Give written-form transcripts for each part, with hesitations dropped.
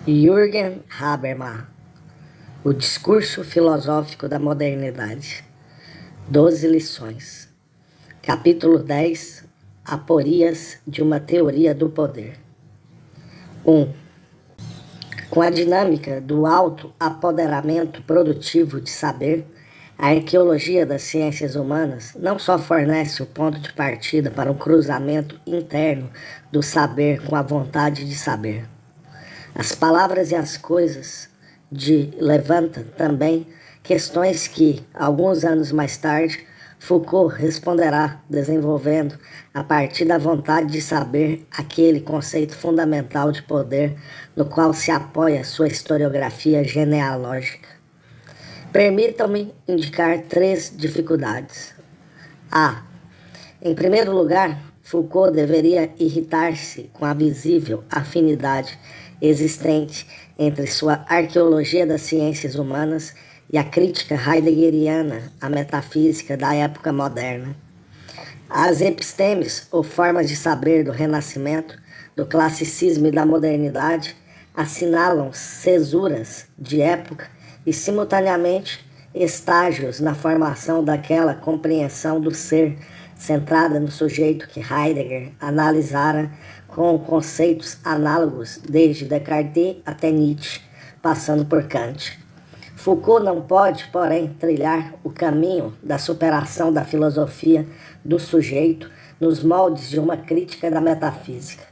Jürgen Habermas, o discurso filosófico da modernidade. 12 lições. Capítulo 10. Aporias de uma teoria do poder. 1. Com a dinâmica do auto-apoderamento produtivo de saber, a arqueologia das ciências humanas não só fornece o ponto de partida para um cruzamento interno do saber com a vontade de saber. As palavras e as coisas levanta também questões que, alguns anos mais tarde, Foucault responderá desenvolvendo, a partir da vontade de saber, aquele conceito fundamental de poder no qual se apoia sua historiografia genealógica. Permitam-me indicar 3 dificuldades. A. Em primeiro lugar, Foucault deveria irritar-se com a visível afinidade existente entre sua arqueologia das ciências humanas e a crítica heideggeriana à metafísica da época moderna. As epistemes, ou formas de saber do Renascimento, do classicismo e da modernidade, assinalam cesuras de época e, simultaneamente, estágios na formação daquela compreensão do ser centrada no sujeito que Heidegger analisara com conceitos análogos desde Descartes até Nietzsche, passando por Kant. Foucault não pode, porém, trilhar o caminho da superação da filosofia do sujeito nos moldes de uma crítica da metafísica.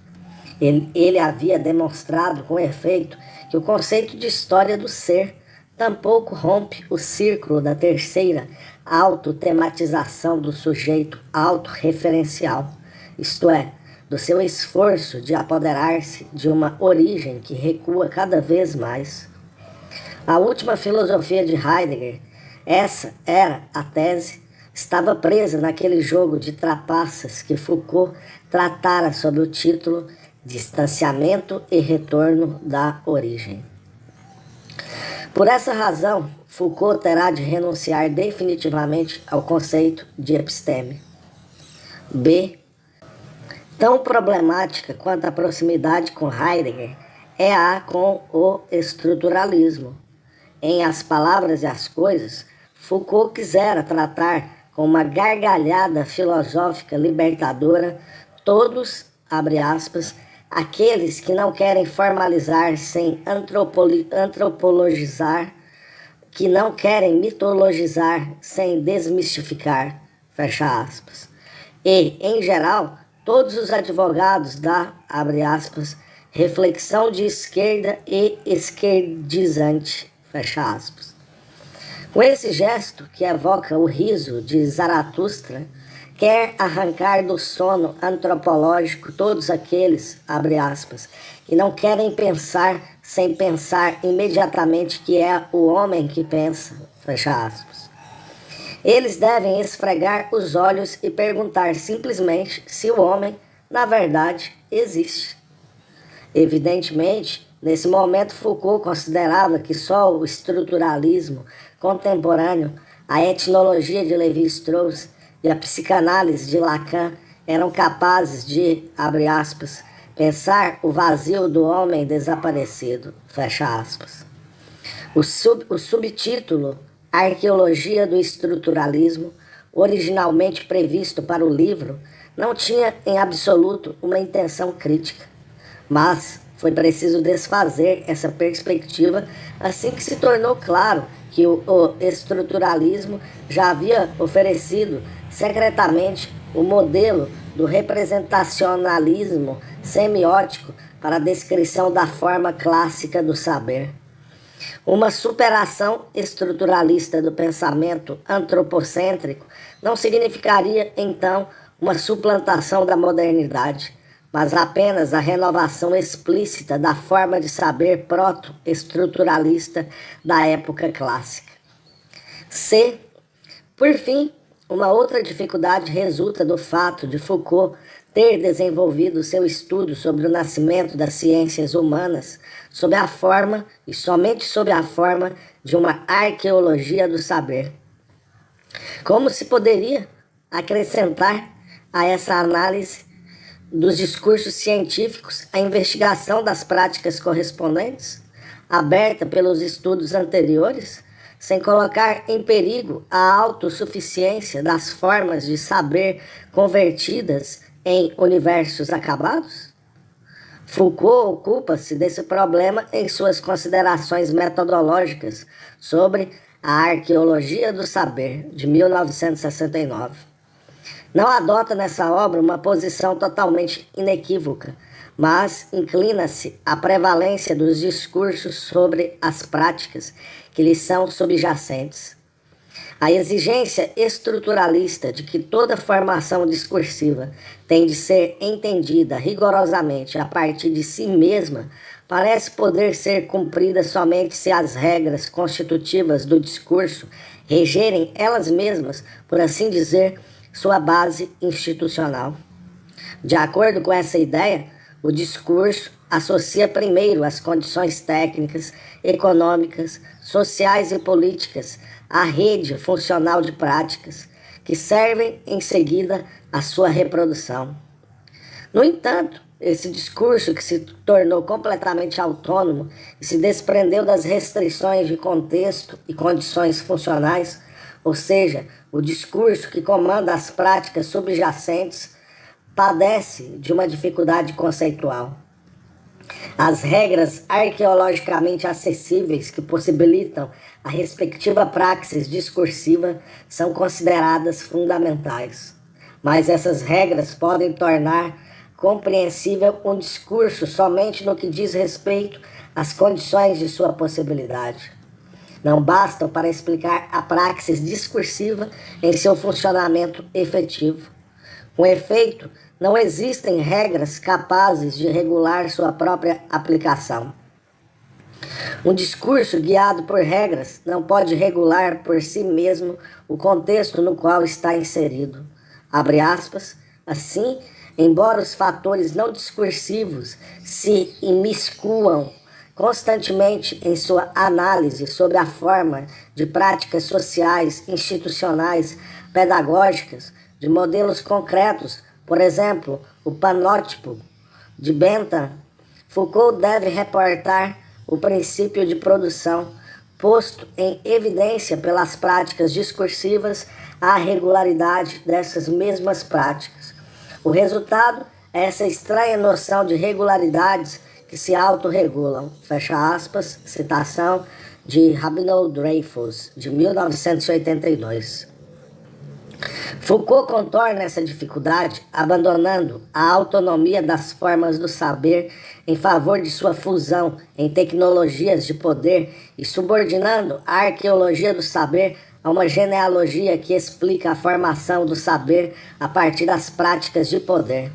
Ele havia demonstrado com efeito que o conceito de história do ser tampouco rompe o círculo da terceira autotematização do sujeito autorreferencial, isto é, do seu esforço de apoderar-se de uma origem que recua cada vez mais. A última filosofia de Heidegger, essa era a tese, estava presa naquele jogo de trapaças que Foucault tratara sob o título Distanciamento e Retorno da Origem. Por essa razão, Foucault terá de renunciar definitivamente ao conceito de episteme. B. Tão problemática quanto a proximidade com Heidegger é a com o estruturalismo. Em As Palavras e as Coisas, Foucault quisera tratar com uma gargalhada filosófica libertadora todos, abre aspas, aqueles que não querem formalizar sem antropologizar, que não querem mitologizar sem desmistificar, fecha aspas. E, em geral, todos os advogados da, abre aspas, reflexão de esquerda e esquerdizante, fecha aspas. Com esse gesto, que evoca o riso de Zaratustra, quer arrancar do sono antropológico todos aqueles, abre aspas, que não querem pensar sem pensar imediatamente que é o homem que pensa, fecha aspas. Eles devem esfregar os olhos e perguntar simplesmente se o homem, na verdade, existe. Evidentemente, nesse momento Foucault considerava que só o estruturalismo contemporâneo, a etnologia de Lévi-Strauss e a psicanálise de Lacan eram capazes de, abre aspas, pensar o vazio do homem desaparecido, fecha aspas. O subtítulo Arqueologia do Estruturalismo, originalmente previsto para o livro, não tinha em absoluto uma intenção crítica, mas foi preciso desfazer essa perspectiva assim que se tornou claro que o estruturalismo já havia oferecido secretamente o modelo do representacionalismo semiótico para a descrição da forma clássica do saber. Uma superação estruturalista do pensamento antropocêntrico não significaria, então, uma suplantação da modernidade, mas apenas a renovação explícita da forma de saber proto-estruturalista da época clássica. C. Por fim, uma outra dificuldade resulta do fato de Foucault ter desenvolvido seu estudo sobre o nascimento das ciências humanas sob a forma, e somente sob a forma, de uma arqueologia do saber. Como se poderia acrescentar a essa análise dos discursos científicos a investigação das práticas correspondentes? aberta pelos estudos anteriores, sem colocar em perigo a autossuficiência das formas de saber convertidas em universos acabados? Foucault ocupa-se desse problema em suas considerações metodológicas sobre a Arqueologia do Saber, de 1969. Não adota nessa obra uma posição totalmente inequívoca, mas inclina-se à prevalência dos discursos sobre as práticas que lhes são subjacentes. A exigência estruturalista de que toda formação discursiva tem de ser entendida rigorosamente a partir de si mesma parece poder ser cumprida somente se as regras constitutivas do discurso regerem elas mesmas, por assim dizer, sua base institucional. De acordo com essa ideia, o discurso associa primeiro as condições técnicas, econômicas, sociais e políticas à rede funcional de práticas, que servem em seguida à sua reprodução. No entanto, esse discurso, que se tornou completamente autônomo e se desprendeu das restrições de contexto e condições funcionais, ou seja, o discurso que comanda as práticas subjacentes, padece de uma dificuldade conceitual. As regras arqueologicamente acessíveis que possibilitam a respectiva praxis discursiva são consideradas fundamentais, mas essas regras podem tornar compreensível um discurso somente no que diz respeito às condições de sua possibilidade. Não bastam para explicar a praxis discursiva em seu funcionamento efetivo. Com efeito, não existem regras capazes de regular sua própria aplicação. Um discurso guiado por regras não pode regular por si mesmo o contexto no qual está inserido. Abre aspas, assim, embora os fatores não discursivos se imiscuam constantemente em sua análise sobre a forma de práticas sociais, institucionais, pedagógicas, de modelos concretos, por exemplo, o panótipo de Bentham, Foucault deve reportar o princípio de produção, posto em evidência pelas práticas discursivas a regularidade dessas mesmas práticas. O resultado é essa estranha noção de regularidades que se autorregulam. Fecha aspas, citação de Rabinowitz Dreyfus, de 1982. Foucault contorna essa dificuldade abandonando a autonomia das formas do saber em favor de sua fusão em tecnologias de poder e subordinando a arqueologia do saber a uma genealogia que explica a formação do saber a partir das práticas de poder.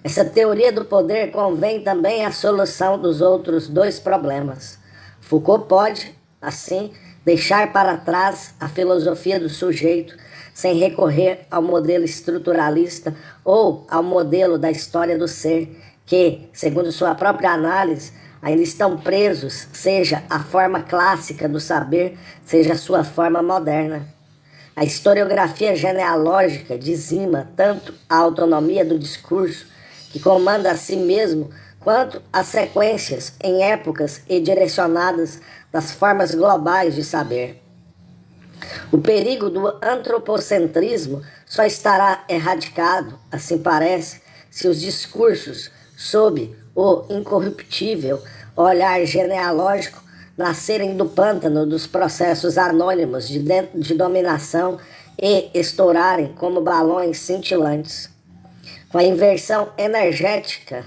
Essa teoria do poder convém também à solução dos outros dois problemas. Foucault pode, assim, deixar para trás a filosofia do sujeito sem recorrer ao modelo estruturalista ou ao modelo da história do ser, que, segundo sua própria análise, ainda estão presos, seja a forma clássica do saber, seja a sua forma moderna. A historiografia genealógica dizima tanto a autonomia do discurso, que comanda a si mesmo, quanto as sequências em épocas e direcionadas das formas globais de saber. O perigo do antropocentrismo só estará erradicado, assim parece, se os discursos sob o incorruptível olhar genealógico nascerem do pântano dos processos anônimos de dominação e estourarem como balões cintilantes. Com a inversão enérgica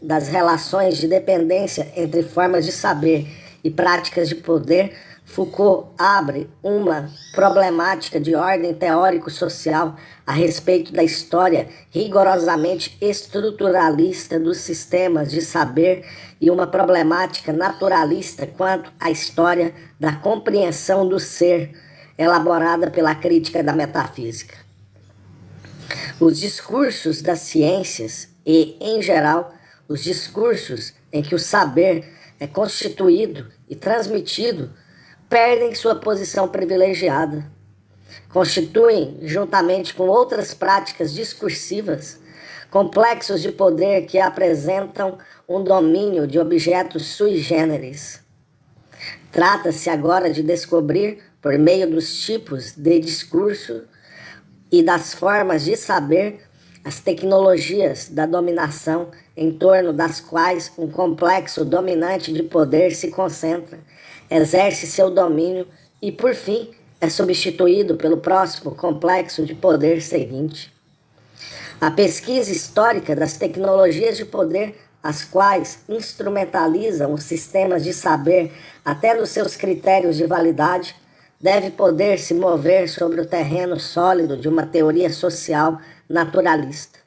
das relações de dependência entre formas de saber e práticas de poder, Foucault abre uma problemática de ordem teórico-social a respeito da história rigorosamente estruturalista dos sistemas de saber e uma problemática naturalista quanto à história da compreensão do ser, elaborada pela crítica da metafísica. Os discursos das ciências e, em geral, os discursos em que o saber é constituído e transmitido perdem sua posição privilegiada. Constituem, juntamente com outras práticas discursivas, complexos de poder que apresentam um domínio de objetos sui generis. Trata-se agora de descobrir, por meio dos tipos de discurso e das formas de saber, as tecnologias da dominação em torno das quais um complexo dominante de poder se concentra, exerce seu domínio e, por fim, é substituído pelo próximo complexo de poder seguinte. A pesquisa histórica das tecnologias de poder, as quais instrumentalizam os sistemas de saber até nos seus critérios de validade, deve poder se mover sobre o terreno sólido de uma teoria social naturalista.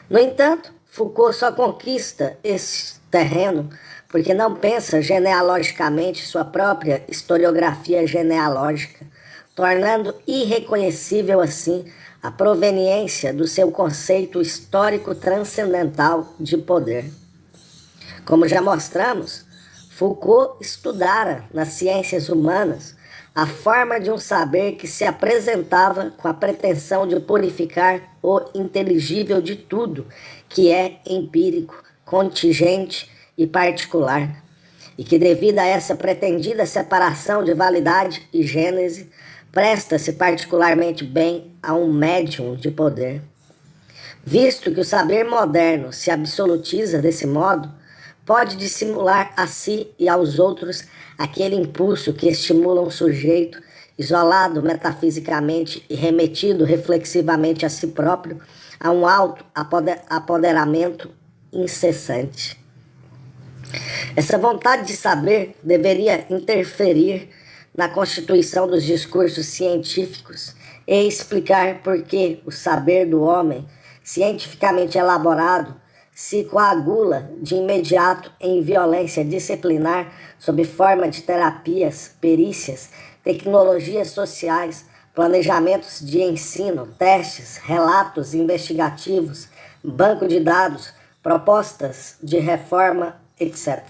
No entanto, Foucault só conquista esse terreno porque não pensa genealogicamente sua própria historiografia genealógica, tornando irreconhecível assim a proveniência do seu conceito histórico transcendental de poder. Como já mostramos, Foucault estudara nas ciências humanas a forma de um saber que se apresentava com a pretensão de purificar o inteligível de tudo que é empírico, contingente e particular, e que, devido a essa pretendida separação de validade e gênese, presta-se particularmente bem a um médium de poder. Visto que o saber moderno se absolutiza desse modo, pode dissimular a si e aos outros aquele impulso que estimula um sujeito, isolado metafisicamente e remetido reflexivamente a si próprio, a um alto apoderamento incessante. Essa vontade de saber deveria interferir na constituição dos discursos científicos e explicar por que o saber do homem, cientificamente elaborado, se coagula de imediato em violência disciplinar sob forma de terapias, perícias, tecnologias sociais, planejamentos de ensino, testes, relatos investigativos, banco de dados, propostas de reforma, etc.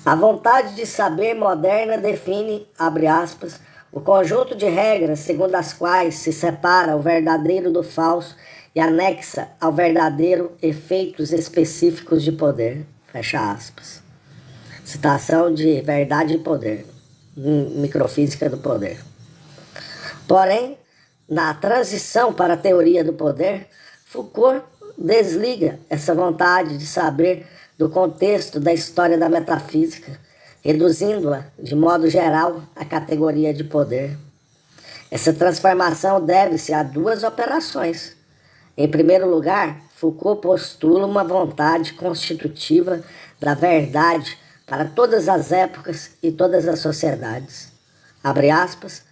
A vontade de saber moderna define, abre aspas, o conjunto de regras segundo as quais se separa o verdadeiro do falso e anexa ao verdadeiro efeitos específicos de poder, fecha aspas. Citação de Verdade e Poder, Microfísica do Poder. Porém, na transição para a teoria do poder, Foucault desliga essa vontade de saber do contexto da história da metafísica, reduzindo-a, de modo geral, à categoria de poder. Essa transformação deve-se a duas operações. Em primeiro lugar, Foucault postula uma vontade constitutiva da verdade para todas as épocas e todas as sociedades. Abre aspas,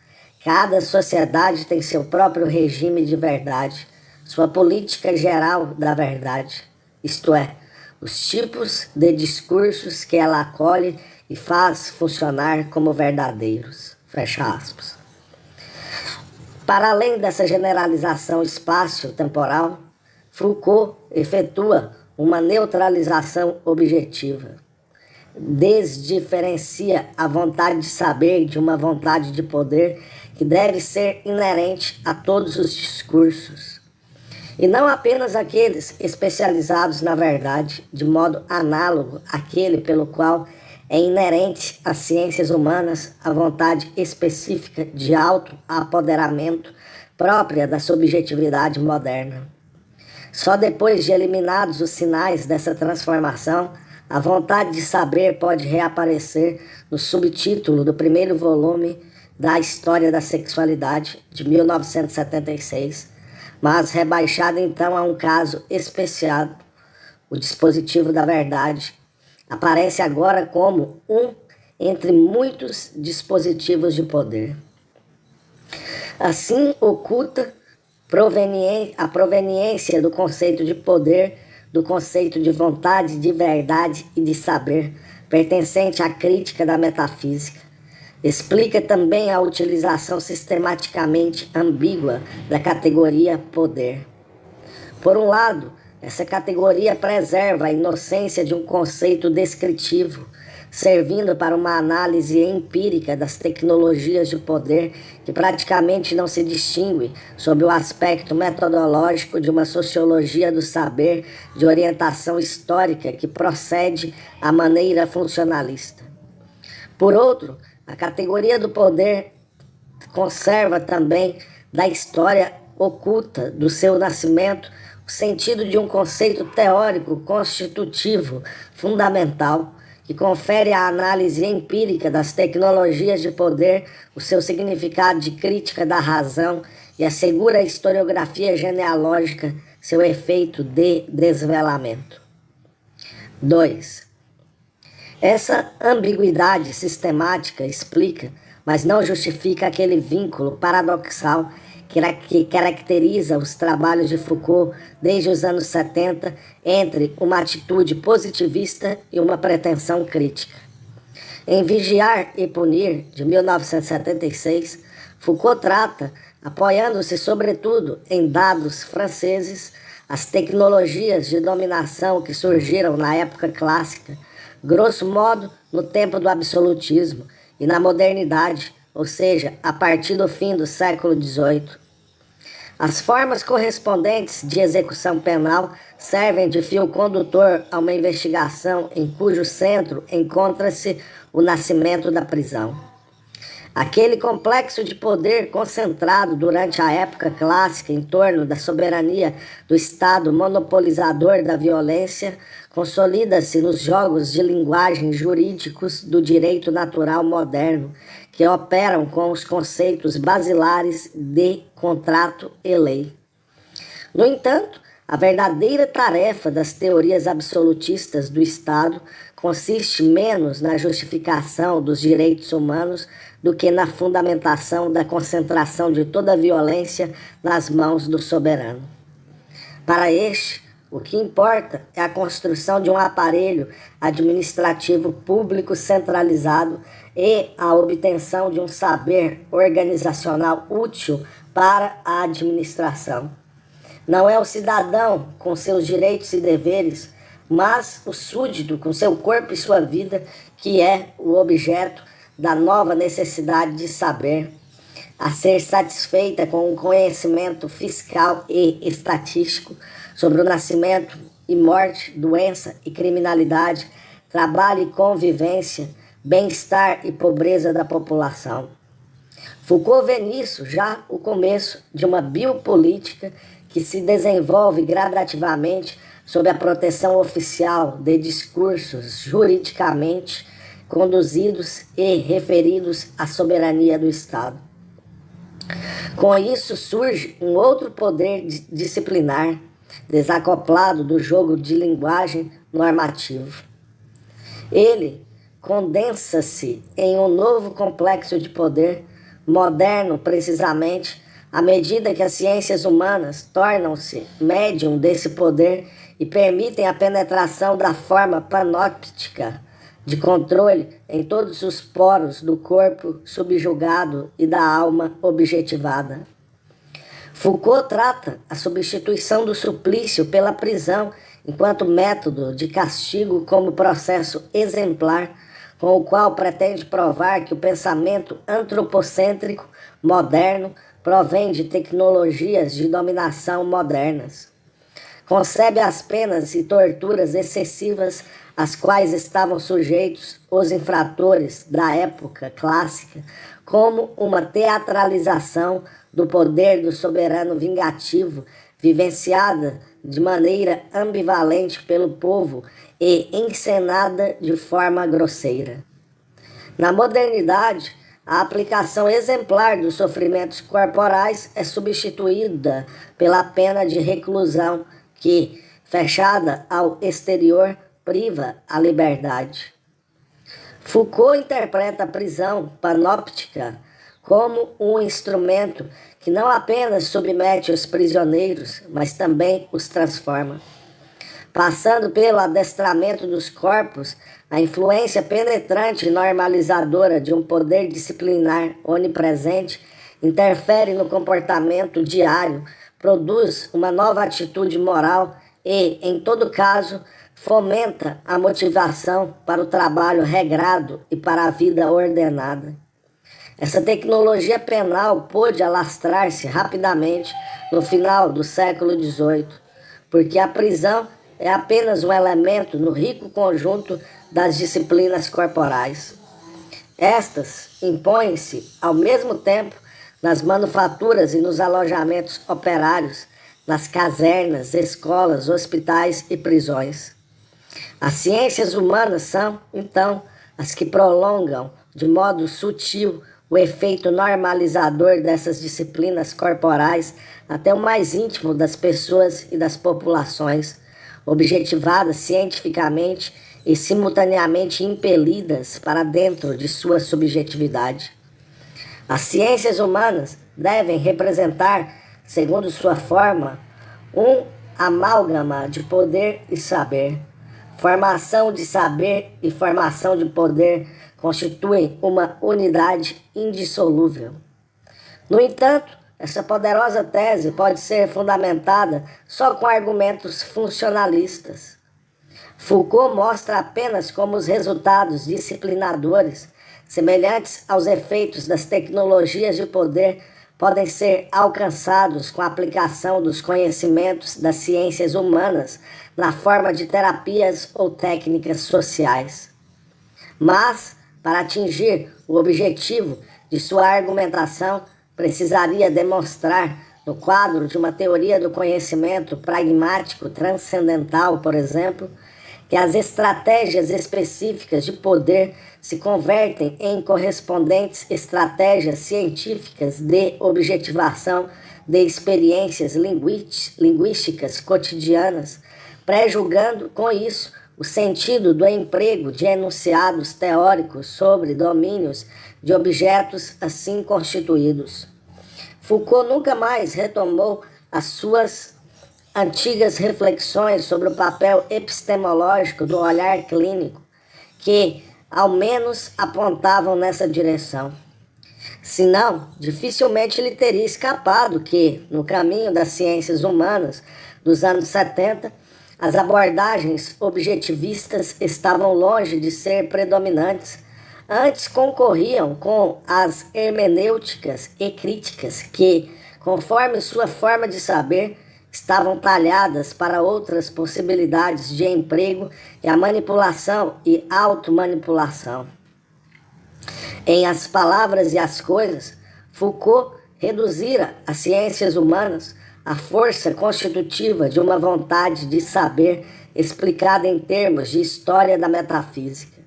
cada sociedade tem seu próprio regime de verdade, sua política geral da verdade, isto é, os tipos de discursos que ela acolhe e faz funcionar como verdadeiros. Fecha aspas. Para além dessa generalização espaço-temporal, Foucault efetua uma neutralização objetiva. Desdiferencia a vontade de saber de uma vontade de poder que deve ser inerente a todos os discursos, e não apenas aqueles especializados na verdade, de modo análogo àquele pelo qual é inerente às ciências humanas a vontade específica de auto-apoderamento própria da subjetividade moderna. Só depois de eliminados os sinais dessa transformação, a vontade de saber pode reaparecer no subtítulo do primeiro volume da História da Sexualidade, de 1976, mas rebaixada então a um caso especial, o dispositivo da verdade, aparece agora como um entre muitos dispositivos de poder. Assim, oculta a proveniência do conceito de poder, do conceito de vontade, de verdade e de saber, pertencente à crítica da metafísica. Explica também a utilização sistematicamente ambígua da categoria poder. Por um lado, essa categoria preserva a inocência de um conceito descritivo, servindo para uma análise empírica das tecnologias de poder que praticamente não se distingue sob o aspecto metodológico de uma sociologia do saber de orientação histórica que procede à maneira funcionalista. Por outro, a categoria do poder conserva também da história oculta do seu nascimento o sentido de um conceito teórico constitutivo fundamental que confere à análise empírica das tecnologias de poder o seu significado de crítica da razão e assegura à historiografia genealógica seu efeito de desvelamento. 2. Essa ambiguidade sistemática explica, mas não justifica aquele vínculo paradoxal que caracteriza os trabalhos de Foucault desde os anos 70 entre uma atitude positivista e uma pretensão crítica. Em Vigiar e Punir, de 1976, Foucault trata, apoiando-se sobretudo em dados franceses, as tecnologias de dominação que surgiram na época clássica, grosso modo no tempo do absolutismo e na modernidade, ou seja, a partir do fim do século XVIII. As formas correspondentes de execução penal servem de fio condutor a uma investigação em cujo centro encontra-se o nascimento da prisão. Aquele complexo de poder concentrado durante a época clássica em torno da soberania do Estado monopolizador da violência consolida-se nos jogos de linguagem jurídicos do direito natural moderno, que operam com os conceitos basilares de contrato e lei. No entanto, a verdadeira tarefa das teorias absolutistas do Estado consiste menos na justificação dos direitos humanos do que na fundamentação da concentração de toda a violência nas mãos do soberano. Para este, o que importa é a construção de um aparelho administrativo público centralizado e a obtenção de um saber organizacional útil para a administração. Não é o cidadão com seus direitos e deveres, mas o súdito com seu corpo e sua vida que é o objeto da nova necessidade de saber, a ser satisfeita com um conhecimento fiscal e estatístico sobre o nascimento e morte, doença e criminalidade, trabalho e convivência, bem-estar e pobreza da população. Foucault vê nisso já o começo de uma biopolítica que se desenvolve gradativamente sob a proteção oficial de discursos juridicamente conduzidos e referidos à soberania do Estado. Com isso surge um outro poder disciplinar, desacoplado do jogo de linguagem normativo. Ele condensa-se em um novo complexo de poder, moderno precisamente, à medida que as ciências humanas tornam-se médium desse poder e permitem a penetração da forma panóptica de controle em todos os poros do corpo subjugado e da alma objetivada. Foucault trata a substituição do suplício pela prisão enquanto método de castigo como processo exemplar, com o qual pretende provar que o pensamento antropocêntrico moderno provém de tecnologias de dominação modernas. Concebe as penas e torturas excessivas às quais estavam sujeitos os infratores da época clássica como uma teatralização do poder do soberano vingativo, vivenciada de maneira ambivalente pelo povo e encenada de forma grosseira. Na modernidade, a aplicação exemplar dos sofrimentos corporais é substituída pela pena de reclusão que, fechada ao exterior, priva a liberdade. Foucault interpreta a prisão panóptica como um instrumento que não apenas submete os prisioneiros, mas também os transforma. Passando pelo adestramento dos corpos, a influência penetrante e normalizadora de um poder disciplinar onipresente interfere no comportamento diário, produz uma nova atitude moral e, em todo caso, fomenta a motivação para o trabalho regrado e para a vida ordenada. Essa tecnologia penal pôde alastrar-se rapidamente no final do século XVIII, porque a prisão é apenas um elemento no rico conjunto das disciplinas corporais. Estas impõem-se, ao mesmo tempo, nas manufaturas e nos alojamentos operários, nas casernas, escolas, hospitais e prisões. As ciências humanas são, então, as que prolongam, de modo sutil, o efeito normalizador dessas disciplinas corporais até o mais íntimo das pessoas e das populações, objetivadas cientificamente e simultaneamente impelidas para dentro de sua subjetividade. As ciências humanas devem representar, segundo sua forma, um amálgama de poder e saber. Formação de saber e formação de poder constituem uma unidade indissolúvel. No entanto, essa poderosa tese pode ser fundamentada só com argumentos funcionalistas. Foucault mostra apenas como os resultados disciplinadores, semelhantes aos efeitos das tecnologias de poder, podem ser alcançados com a aplicação dos conhecimentos das ciências humanas na forma de terapias ou técnicas sociais. Mas, para atingir o objetivo de sua argumentação, precisaria demonstrar, no quadro de uma teoria do conhecimento pragmático transcendental, por exemplo, que as estratégias específicas de poder se convertem em correspondentes estratégias científicas de objetivação de experiências linguísticas cotidianas, pré-julgando com isso o sentido do emprego de enunciados teóricos sobre domínios de objetos assim constituídos. Foucault nunca mais retomou as suas antigas reflexões sobre o papel epistemológico do olhar clínico, que, ao menos, apontavam nessa direção. Senão, dificilmente ele teria escapado que, no caminho das ciências humanas dos anos 70, as abordagens objetivistas estavam longe de ser predominantes, antes concorriam com as hermenêuticas e críticas que, conforme sua forma de saber, estavam talhadas para outras possibilidades de emprego e a manipulação e automanipulação. Em As Palavras e as Coisas, Foucault reduzira as ciências humanas à força constitutiva de uma vontade de saber explicada em termos de história da metafísica.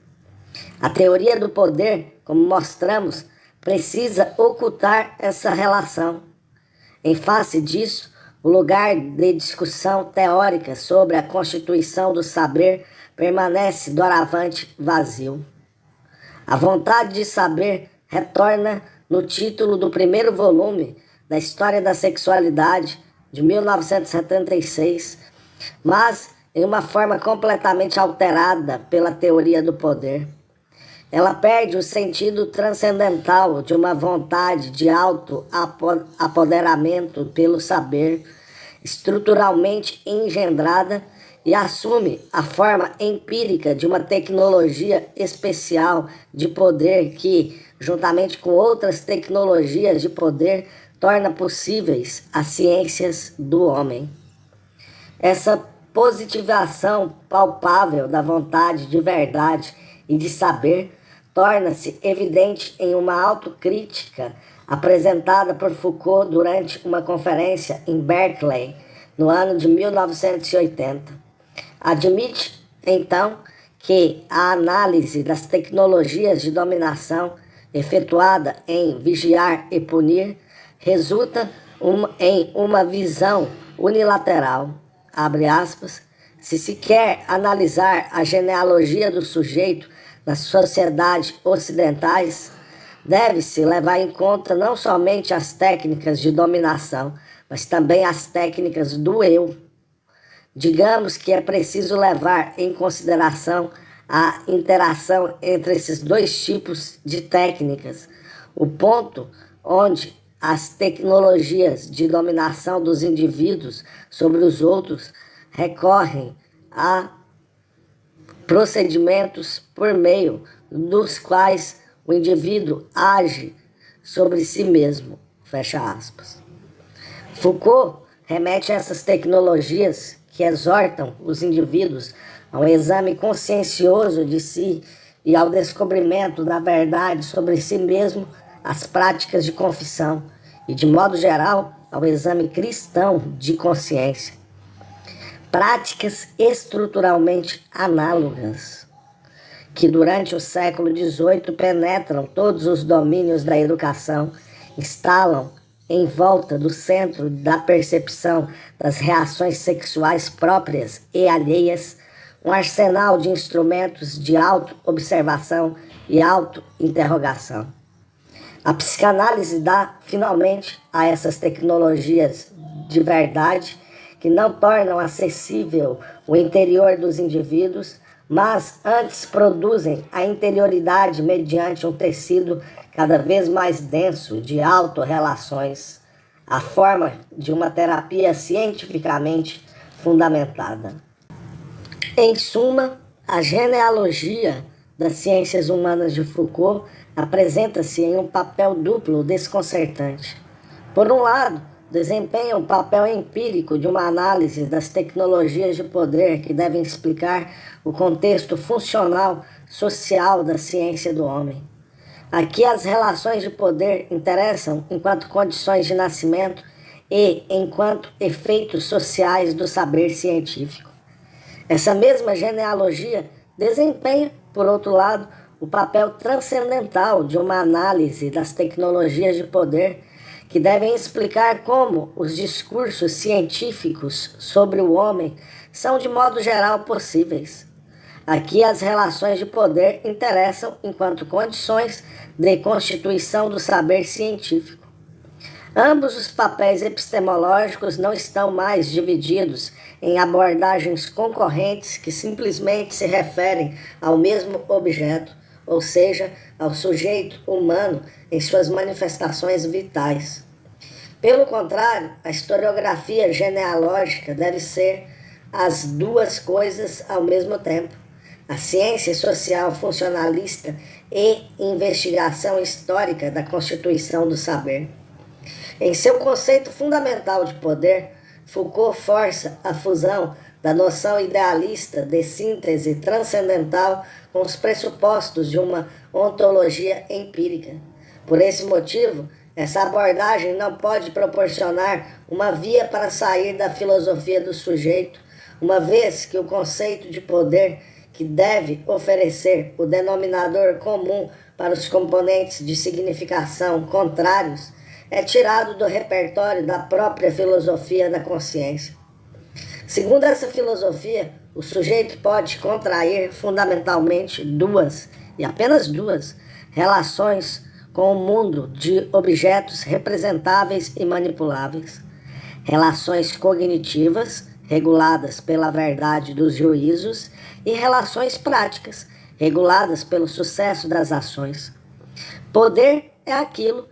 A teoria do poder, como mostramos, precisa ocultar essa relação. Em face disso, o lugar de discussão teórica sobre a constituição do saber permanece doravante vazio. A vontade de saber retorna no título do primeiro volume da História da Sexualidade, de 1976, mas em uma forma completamente alterada pela teoria do poder. Ela perde o sentido transcendental de uma vontade de auto-apoderamento pelo saber, estruturalmente engendrada, e assume a forma empírica de uma tecnologia especial de poder que, juntamente com outras tecnologias de poder, torna possíveis as ciências do homem. Essa positivação palpável da vontade de verdade e de saber torna-se evidente em uma autocrítica apresentada por Foucault durante uma conferência em Berkeley, no ano de 1980. Admite, então, que a análise das tecnologias de dominação efetuada em Vigiar e Punir resulta em uma visão unilateral, abre aspas, se quer analisar a genealogia do sujeito nas sociedades ocidentais, deve-se levar em conta não somente as técnicas de dominação, mas também as técnicas do eu. Digamos que é preciso levar em consideração a interação entre esses dois tipos de técnicas, o ponto onde as tecnologias de dominação dos indivíduos sobre os outros recorrem a procedimentos por meio dos quais o indivíduo age sobre si mesmo, fecha aspas. Foucault remete a essas tecnologias que exortam os indivíduos ao exame consciencioso de si e ao descobrimento da verdade sobre si mesmo, às práticas de confissão e, de modo geral, ao exame cristão de consciência. Práticas estruturalmente análogas, que durante o século XVIII penetram todos os domínios da educação, instalam em volta do centro da percepção das reações sexuais próprias e alheias um arsenal de instrumentos de auto-observação e auto-interrogação. A psicanálise dá, finalmente, a essas tecnologias de verdade que não tornam acessível o interior dos indivíduos, mas antes produzem a interioridade mediante um tecido cada vez mais denso de autorrelações, a forma de uma terapia cientificamente fundamentada. Em suma, a genealogia das ciências humanas de Foucault apresenta-se em um papel duplo desconcertante. Por um lado, desempenha um papel empírico de uma análise das tecnologias de poder que devem explicar o contexto funcional social da ciência do homem. Aqui as relações de poder interessam enquanto condições de nascimento e enquanto efeitos sociais do saber científico. Essa mesma genealogia desempenha, por outro lado, o papel transcendental de uma análise das tecnologias de poder que devem explicar como os discursos científicos sobre o homem são, de modo geral, possíveis. Aqui as relações de poder interessam enquanto condições de constituição do saber científico. Ambos os papéis epistemológicos não estão mais divididos em abordagens concorrentes que simplesmente se referem ao mesmo objeto, ou seja, ao sujeito humano em suas manifestações vitais. Pelo contrário, a historiografia genealógica deve ser as duas coisas ao mesmo tempo: a ciência social funcionalista e investigação histórica da constituição do saber. Em seu conceito fundamental de poder, Foucault força a fusão da noção idealista de síntese transcendental com os pressupostos de uma ontologia empírica. Por esse motivo, essa abordagem não pode proporcionar uma via para sair da filosofia do sujeito, uma vez que o conceito de poder que deve oferecer o denominador comum para os componentes de significação contrários é tirado do repertório da própria filosofia da consciência. Segundo essa filosofia, o sujeito pode contrair fundamentalmente duas, e apenas duas, relações com o mundo de objetos representáveis e manipuláveis. Relações cognitivas, reguladas pela verdade dos juízos, e relações práticas, reguladas pelo sucesso das ações. Poder é aquilo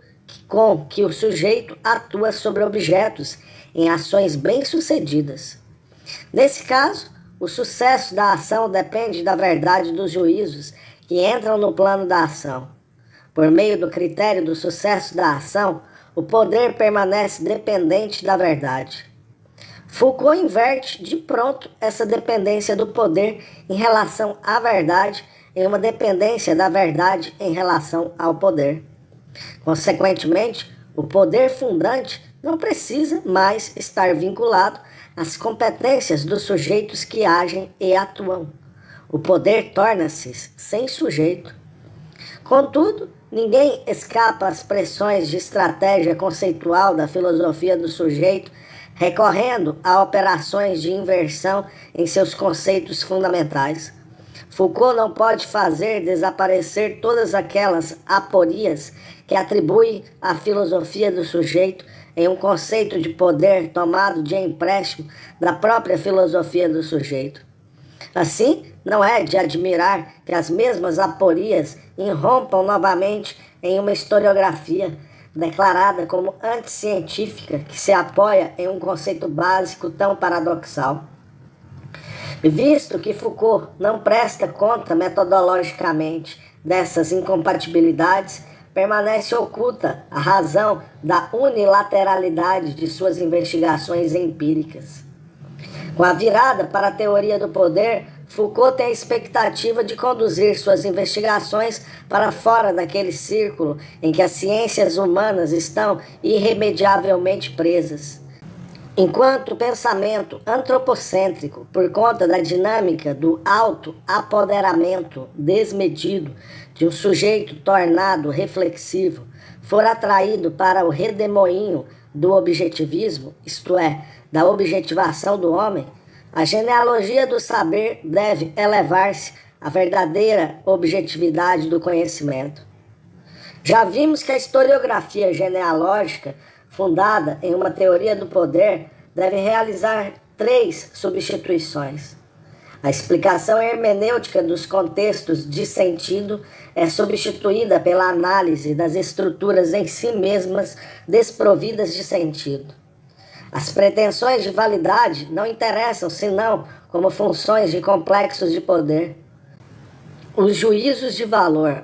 com que o sujeito atua sobre objetos em ações bem-sucedidas. Nesse caso, o sucesso da ação depende da verdade dos juízos que entram no plano da ação. Por meio do critério do sucesso da ação, o poder permanece dependente da verdade. Foucault inverte de pronto essa dependência do poder em relação à verdade em uma dependência da verdade em relação ao poder. Consequentemente, o poder fundante não precisa mais estar vinculado às competências dos sujeitos que agem e atuam. O poder torna-se sem sujeito. Contudo, ninguém escapa às pressões de estratégia conceitual da filosofia do sujeito, recorrendo a operações de inversão em seus conceitos fundamentais. Foucault não pode fazer desaparecer todas aquelas aporias que atribui à filosofia do sujeito em um conceito de poder tomado de empréstimo da própria filosofia do sujeito. Assim, não é de admirar que as mesmas aporias irrompam novamente em uma historiografia declarada como anticientífica que se apoia em um conceito básico tão paradoxal. Visto que Foucault não presta conta metodologicamente dessas incompatibilidades, permanece oculta a razão da unilateralidade de suas investigações empíricas. Com a virada para a teoria do poder, Foucault tem a expectativa de conduzir suas investigações para fora daquele círculo em que as ciências humanas estão irremediavelmente presas. Enquanto o pensamento antropocêntrico, por conta da dinâmica do auto-apoderamento desmedido de um sujeito tornado reflexivo, for atraído para o redemoinho do objetivismo, isto é, da objetivação do homem, a genealogia do saber deve elevar-se à verdadeira objetividade do conhecimento. Já vimos que a historiografia genealógica, fundada em uma teoria do poder, deve realizar 3 substituições. A explicação hermenêutica dos contextos de sentido é substituída pela análise das estruturas em si mesmas desprovidas de sentido. As pretensões de validade não interessam senão como funções de complexos de poder. Os juízos de valor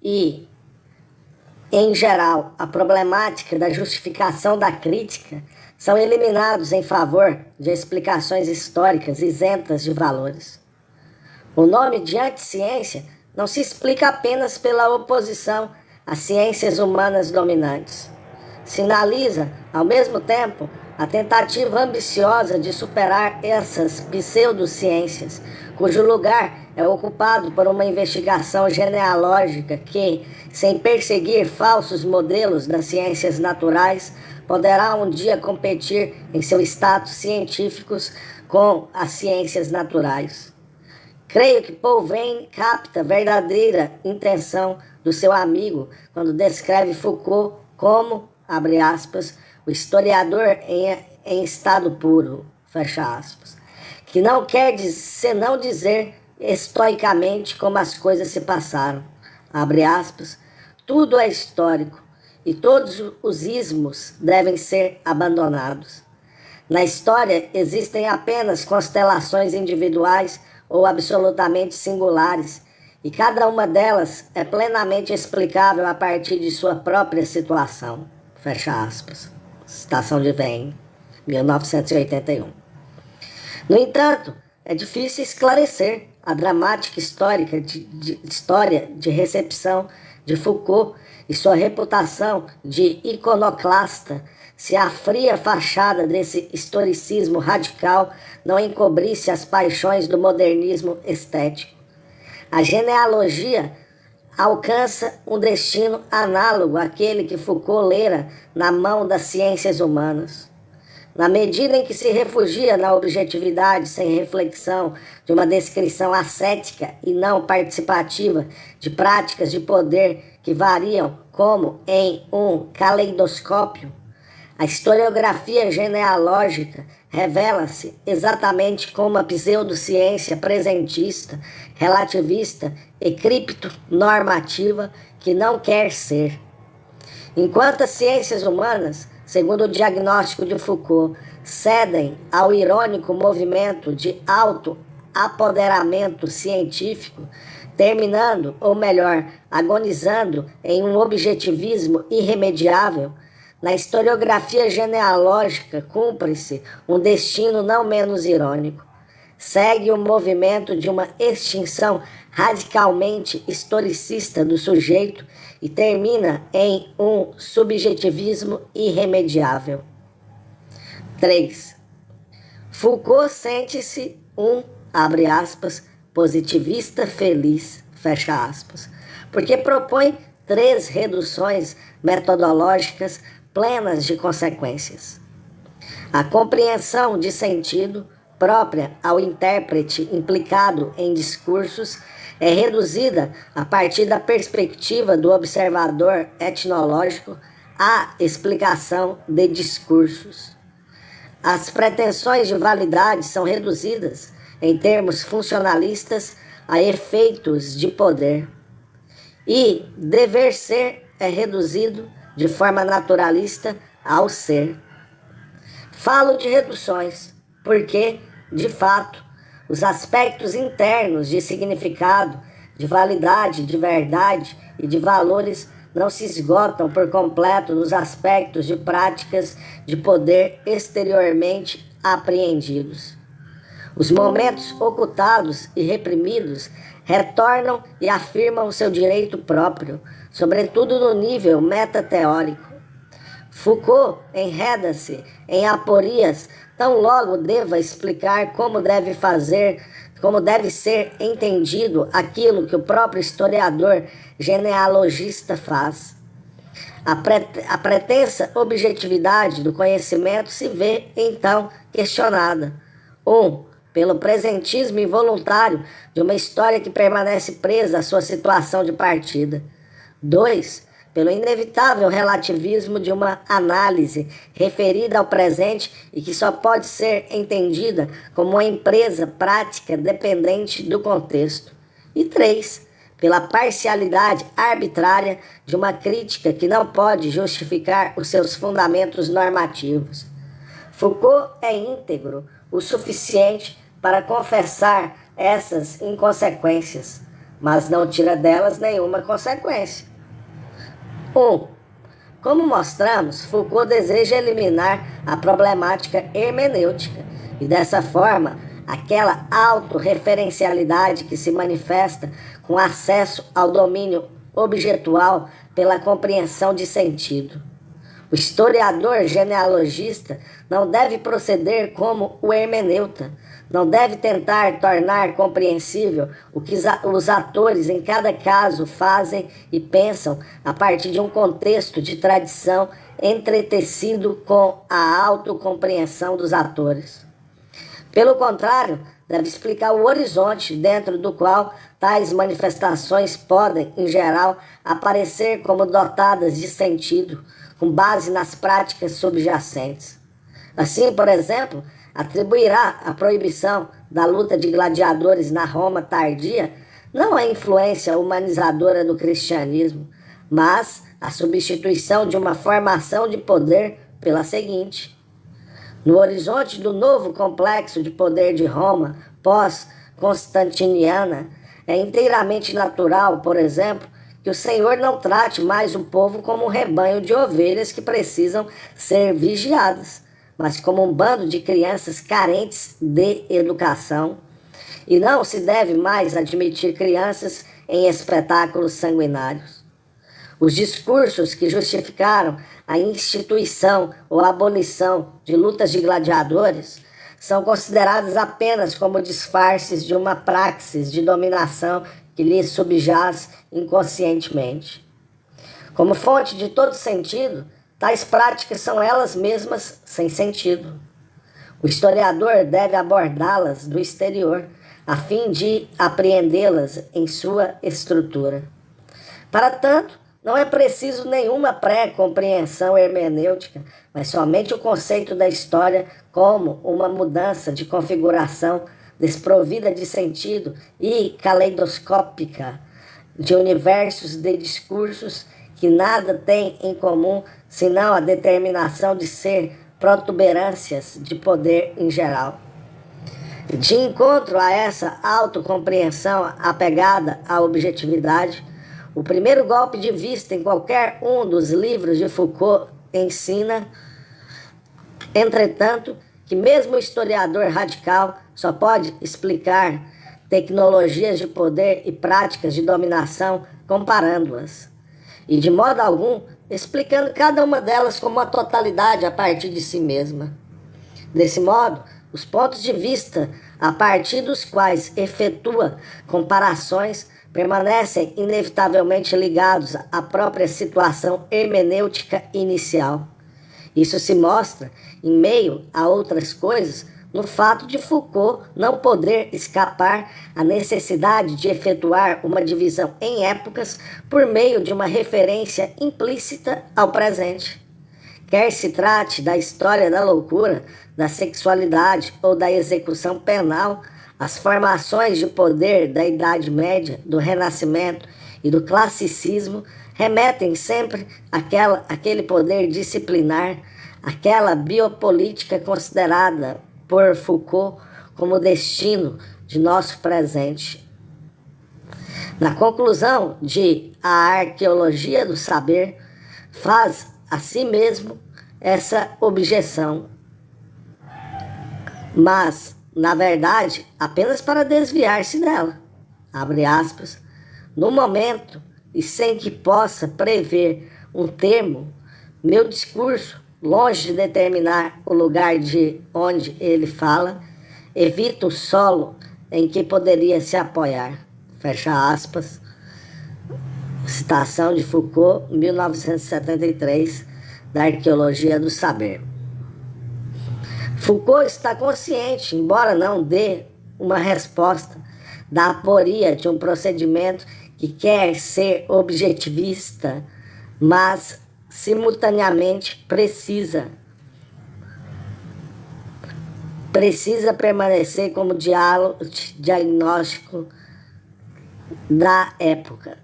e, em geral, a problemática da justificação da crítica são eliminados em favor de explicações históricas isentas de valores. O nome de anticiência não se explica apenas pela oposição às ciências humanas dominantes. Sinaliza, ao mesmo tempo, a tentativa ambiciosa de superar essas pseudociências, cujo lugar é ocupado por uma investigação genealógica que, sem perseguir falsos modelos das ciências naturais, poderá um dia competir em seu status científicos com as ciências naturais. Creio que Paul Veyne capta a verdadeira intenção do seu amigo quando descreve Foucault como, abre aspas, o historiador em estado puro, fecha aspas, que não quer senão dizer estoicamente como as coisas se passaram, abre aspas, tudo é histórico e todos os ismos devem ser abandonados. Na história existem apenas constelações individuais ou absolutamente singulares, e cada uma delas é plenamente explicável a partir de sua própria situação, fecha aspas. Citação de Veyne, 1981. No entanto, é difícil esclarecer a dramática história de recepção de Foucault e sua reputação de iconoclasta se a fria fachada desse historicismo radical não encobrisse as paixões do modernismo estético. A genealogia alcança um destino análogo àquele que Foucault lera na mão das ciências humanas. Na medida em que se refugia na objetividade sem reflexão de uma descrição ascética e não participativa de práticas de poder que variam como em um caleidoscópio, a historiografia genealógica revela-se exatamente como uma pseudociência presentista, relativista e criptonormativa que não quer ser. Enquanto as ciências humanas, segundo o diagnóstico de Foucault, cedem ao irônico movimento de auto-apoderamento científico, terminando, ou melhor, agonizando em um objetivismo irremediável, na historiografia genealógica cumpre-se um destino não menos irônico. Segue o movimento de uma extinção radicalmente historicista do sujeito e termina em um subjetivismo irremediável. 3. Foucault sente-se abre aspas, positivista feliz, fecha aspas, porque propõe 3 reduções metodológicas plenas de consequências. A compreensão de sentido própria ao intérprete implicado em discursos é reduzida a partir da perspectiva do observador etnológico à explicação de discursos. As pretensões de validade são reduzidas, em termos funcionalistas, a efeitos de poder. E dever ser é reduzido de forma naturalista ao ser. Falo de reduções, porque, de fato, os aspectos internos de significado, de validade, de verdade e de valores não se esgotam por completo nos aspectos de práticas de poder exteriormente apreendidos. Os momentos ocultados e reprimidos retornam e afirmam o seu direito próprio, sobretudo no nível metateórico. Foucault enreda-se em aporias tão logo deva explicar como deve ser entendido aquilo que o próprio historiador genealogista faz. A pretensa objetividade do conhecimento se vê, então, questionada. Pelo presentismo involuntário de uma história que permanece presa à sua situação de partida. 2. Pelo inevitável relativismo de uma análise referida ao presente e que só pode ser entendida como uma empresa prática dependente do contexto. E 3. Pela parcialidade arbitrária de uma crítica que não pode justificar os seus fundamentos normativos. Foucault é íntegro o suficiente para confessar essas inconsequências, mas não tira delas nenhuma consequência. 1. Como mostramos, Foucault deseja eliminar a problemática hermenêutica e, dessa forma, aquela autorreferencialidade que se manifesta com acesso ao domínio objetual pela compreensão de sentido. O historiador genealogista não deve proceder como o hermeneuta, não deve tentar tornar compreensível o que os atores em cada caso fazem e pensam a partir de um contexto de tradição entretecido com a autocompreensão dos atores. Pelo contrário, deve explicar o horizonte dentro do qual tais manifestações podem, em geral, aparecer como dotadas de sentido, com base nas práticas subjacentes. Assim, por exemplo, atribuirá a proibição da luta de gladiadores na Roma tardia não à influência humanizadora do cristianismo, mas à substituição de uma formação de poder pela seguinte. No horizonte do novo complexo de poder de Roma, pós-constantiniana, é inteiramente natural, por exemplo, que o Senhor não trate mais o povo como um rebanho de ovelhas que precisam ser vigiadas, mas como um bando de crianças carentes de educação. E não se deve mais admitir crianças em espetáculos sanguinários. Os discursos que justificaram a instituição ou a abolição de lutas de gladiadores são considerados apenas como disfarces de uma praxis de dominação que lhes subjaz inconscientemente. Como fonte de todo sentido, tais práticas são elas mesmas sem sentido. O historiador deve abordá-las do exterior, a fim de apreendê-las em sua estrutura. Para tanto, não é preciso nenhuma pré-compreensão hermenêutica, mas somente o conceito da história como uma mudança de configuração desprovida de sentido e caleidoscópica de universos de discursos que nada têm em comum senão a determinação de ser protuberâncias de poder em geral. De encontro a essa autocompreensão apegada à objetividade, o primeiro golpe de vista em qualquer um dos livros de Foucault ensina, entretanto, que mesmo o historiador radical só pode explicar tecnologias de poder e práticas de dominação comparando-as, e de modo algum explicando cada uma delas como uma totalidade a partir de si mesma. Desse modo, os pontos de vista a partir dos quais efetua comparações permanecem inevitavelmente ligados à própria situação hermenêutica inicial. Isso se mostra, em meio a outras coisas, no fato de Foucault não poder escapar à necessidade de efetuar uma divisão em épocas por meio de uma referência implícita ao presente. Quer se trate da história da loucura, da sexualidade ou da execução penal, as formações de poder da Idade Média, do Renascimento e do Classicismo remetem sempre àquele poder disciplinar, àquela biopolítica considerada por Foucault como destino de nosso presente. Na conclusão de A Arqueologia do Saber, faz a si mesmo essa objeção, mas, na verdade, apenas para desviar-se dela, abre aspas, no momento e sem que possa prever um termo, meu discurso, longe de determinar o lugar de onde ele fala, evita o solo em que poderia se apoiar. Fecha aspas. Citação de Foucault, 1973, da Arqueologia do Saber. Foucault está consciente, embora não dê uma resposta, da aporia de um procedimento que quer ser objetivista, mas simultaneamente precisa permanecer como diagnóstico da época.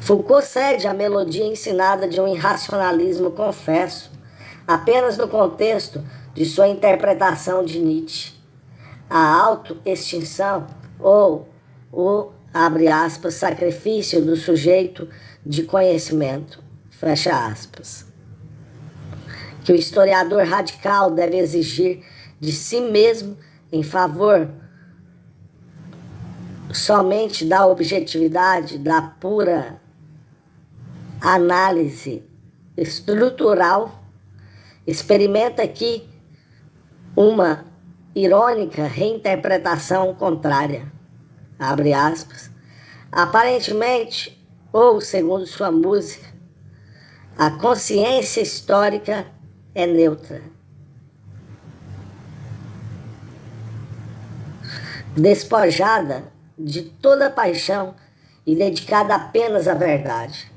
Foucault cede à melodia ensinada de um irracionalismo confesso, apenas no contexto de sua interpretação de Nietzsche. A autoextinção ou o, abre aspas, sacrifício do sujeito de conhecimento, fecha aspas, que o historiador radical deve exigir de si mesmo em favor somente da objetividade, da pura análise estrutural, experimenta aqui uma irônica reinterpretação contrária, abre aspas, aparentemente, ou segundo sua música, a consciência histórica é neutra. Despojada de toda paixão e dedicada apenas à verdade.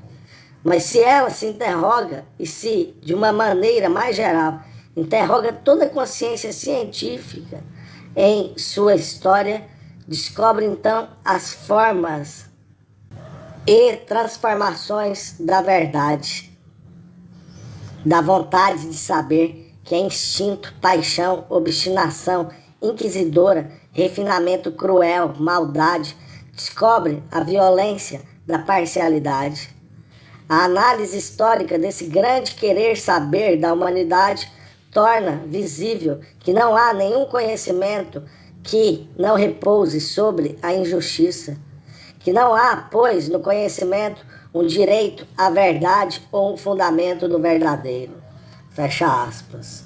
Mas se ela se interroga, e se, de uma maneira mais geral, interroga toda a consciência científica em sua história, descobre então as formas e transformações da verdade, da vontade de saber, que é instinto, paixão, obstinação, inquisidora, refinamento cruel, maldade, descobre a violência da parcialidade. A análise histórica desse grande querer saber da humanidade torna visível que não há nenhum conhecimento que não repouse sobre a injustiça, que não há, pois, no conhecimento um direito à verdade ou um fundamento do verdadeiro. Fecha aspas.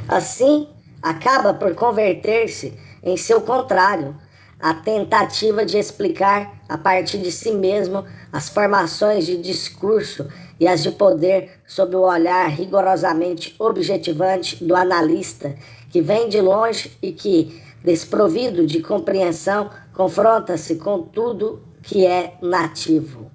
Assim, acaba por converter-se em seu contrário, a tentativa de explicar a partir de si mesmo as formações de discurso e as de poder sob o olhar rigorosamente objetivante do analista que vem de longe e que, desprovido de compreensão, confronta-se com tudo que é nativo.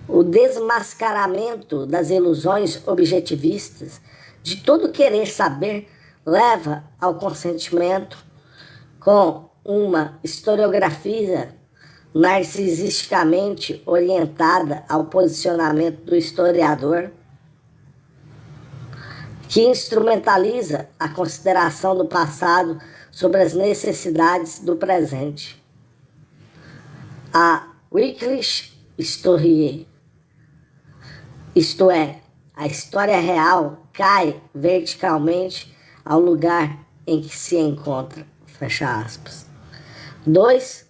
O desmascaramento das ilusões objetivistas, de todo querer saber, leva ao consentimento com uma historiografia narcisisticamente orientada ao posicionamento do historiador, que instrumentaliza a consideração do passado sobre as necessidades do presente. A Wycliffe Story, isto é, a história real cai verticalmente ao lugar em que se encontra, fecha aspas. 2.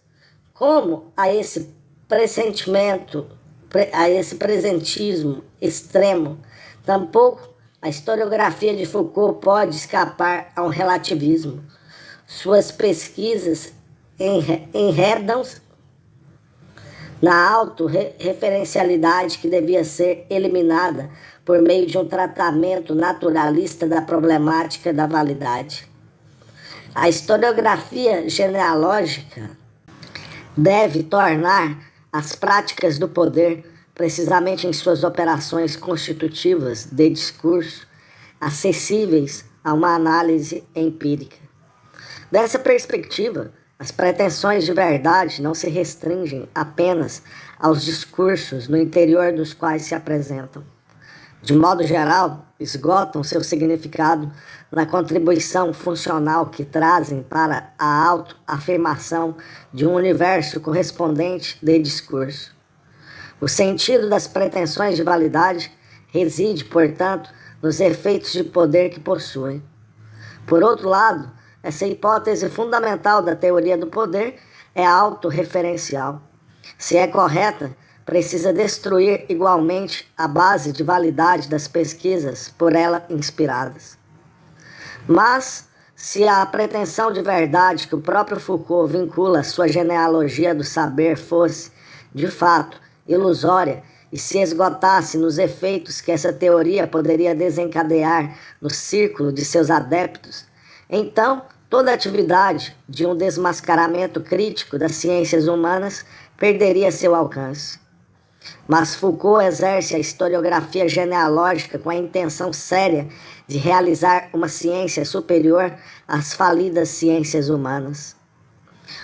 Como a esse pressentimento, a esse presentismo extremo, tampouco a historiografia de Foucault pode escapar a um relativismo. Suas pesquisas enredam-se na autorreferencialidade que devia ser eliminada por meio de um tratamento naturalista da problemática da validade. A historiografia genealógica deve tornar as práticas do poder, precisamente em suas operações constitutivas de discurso, acessíveis a uma análise empírica. Dessa perspectiva, as pretensões de verdade não se restringem apenas aos discursos no interior dos quais se apresentam. de modo geral, esgotam seu significado na contribuição funcional que trazem para a autoafirmação de um universo correspondente de discurso. O sentido das pretensões de validade reside, portanto, nos efeitos de poder que possuem. Por outro lado, essa hipótese fundamental da teoria do poder é autorreferencial. Se é correta, precisa destruir igualmente a base de validade das pesquisas por ela inspiradas. Mas, se a pretensão de verdade que o próprio Foucault vincula à sua genealogia do saber fosse, de fato, ilusória e se esgotasse nos efeitos que essa teoria poderia desencadear no círculo de seus adeptos, então toda atividade de um desmascaramento crítico das ciências humanas perderia seu alcance. Mas Foucault exerce a historiografia genealógica com a intenção séria de realizar uma ciência superior às falidas ciências humanas.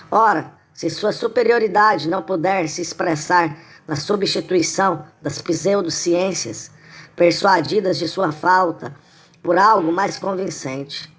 Ora, se sua superioridade não puder se expressar na substituição das pseudociências, persuadidas de sua falta por algo mais convincente,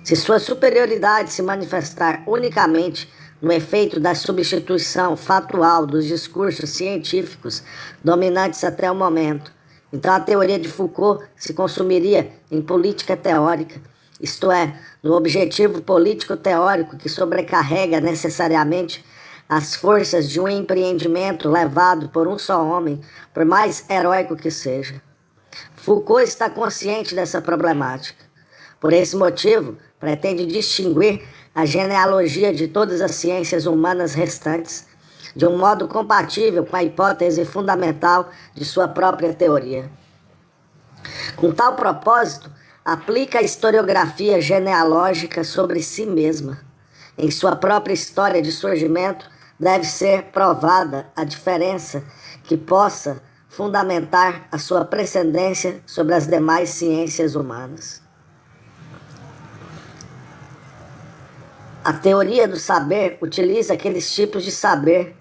se sua superioridade se manifestar unicamente no efeito da substituição fatual dos discursos científicos dominantes até o momento, então a teoria de Foucault se consumiria em política teórica, isto é, no objetivo político teórico que sobrecarrega necessariamente as forças de um empreendimento levado por um só homem, por mais heróico que seja. Foucault está consciente dessa problemática. Por esse motivo, pretende distinguir a genealogia de todas as ciências humanas restantes de um modo compatível com a hipótese fundamental de sua própria teoria. Com tal propósito, aplica a historiografia genealógica sobre si mesma. Em sua própria história de surgimento, deve ser provada a diferença que possa fundamentar a sua precedência sobre as demais ciências humanas. A teoria do saber utiliza aqueles tipos de saber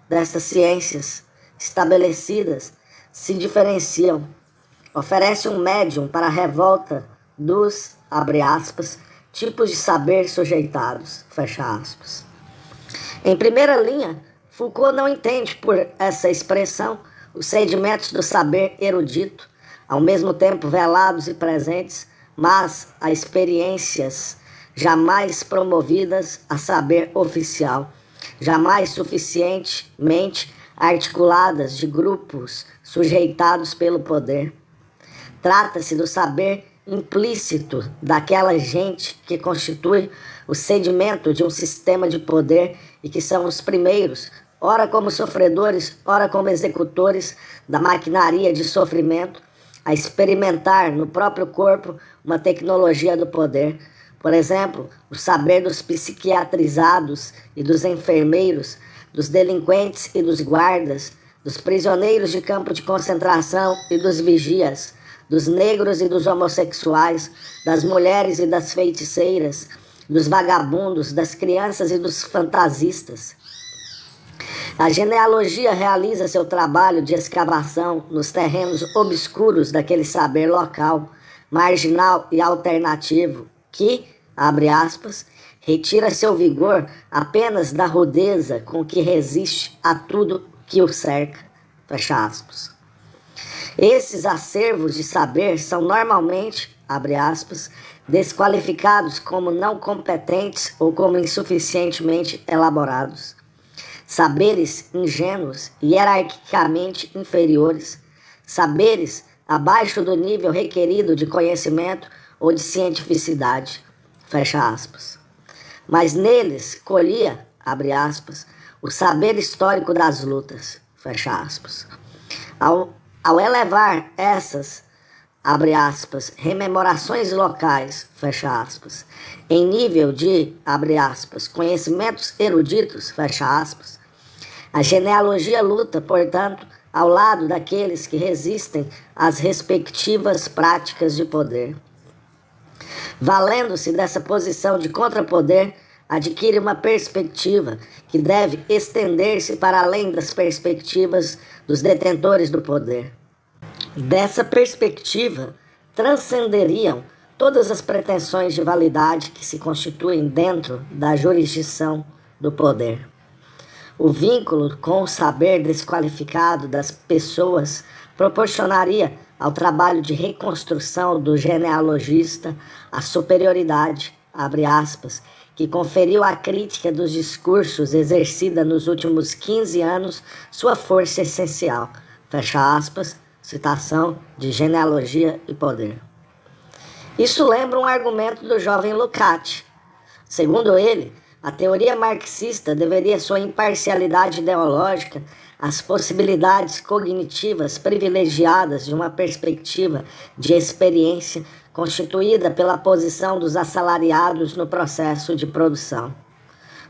dessas ciências estabelecidas, se diferenciam. Oferece um médium para a revolta dos, abre aspas, tipos de saber sujeitados, fecha aspas. Em primeira linha, Foucault não entende por essa expressão os sedimentos do saber erudito, ao mesmo tempo velados e presentes, mas a experiências jamais promovidas a saber oficial, jamais suficientemente articuladas de grupos sujeitados pelo poder. Trata-se do saber implícito daquela gente que constitui o sedimento de um sistema de poder e que são os primeiros, ora como sofredores, ora como executores da maquinaria de sofrimento, a experimentar no próprio corpo uma tecnologia do poder. Por exemplo, o saber dos psiquiatrizados e dos enfermeiros, dos delinquentes e dos guardas, dos prisioneiros de campo de concentração e dos vigias, dos negros e dos homossexuais, das mulheres e das feiticeiras, dos vagabundos, das crianças e dos fantasistas. A genealogia realiza seu trabalho de escavação nos terrenos obscuros daquele saber local, marginal e alternativo, que, abre aspas, retira seu vigor apenas da rudeza com que resiste a tudo que o cerca, fecha aspas. Esses acervos de saber são normalmente, abre aspas, desqualificados como não competentes ou como insuficientemente elaborados. Saberes ingênuos e hierarquicamente inferiores, saberes abaixo do nível requerido de conhecimento ou de cientificidade, fecha aspas. Mas neles colhia, abre aspas, o saber histórico das lutas, fecha aspas. Ao elevar essas, abre aspas, rememorações locais, fecha aspas, em nível de, abre aspas, conhecimentos eruditos, fecha aspas, a genealogia luta, portanto, ao lado daqueles que resistem às respectivas práticas de poder. Valendo-se dessa posição de contrapoder, adquire uma perspectiva que deve estender-se para além das perspectivas dos detentores do poder. Dessa perspectiva, transcenderiam todas as pretensões de validade que se constituem dentro da jurisdição do poder. O vínculo com o saber desqualificado das pessoas proporcionaria ao trabalho de reconstrução do genealogista a superioridade, abre aspas, que conferiu à crítica dos discursos exercida nos últimos 15 anos sua força essencial, fecha aspas, citação de Genealogia e Poder. Isso lembra um argumento do jovem Lukács. Segundo ele, a teoria marxista deveria sua imparcialidade ideológica às possibilidades cognitivas privilegiadas de uma perspectiva de experiência constituída pela posição dos assalariados no processo de produção.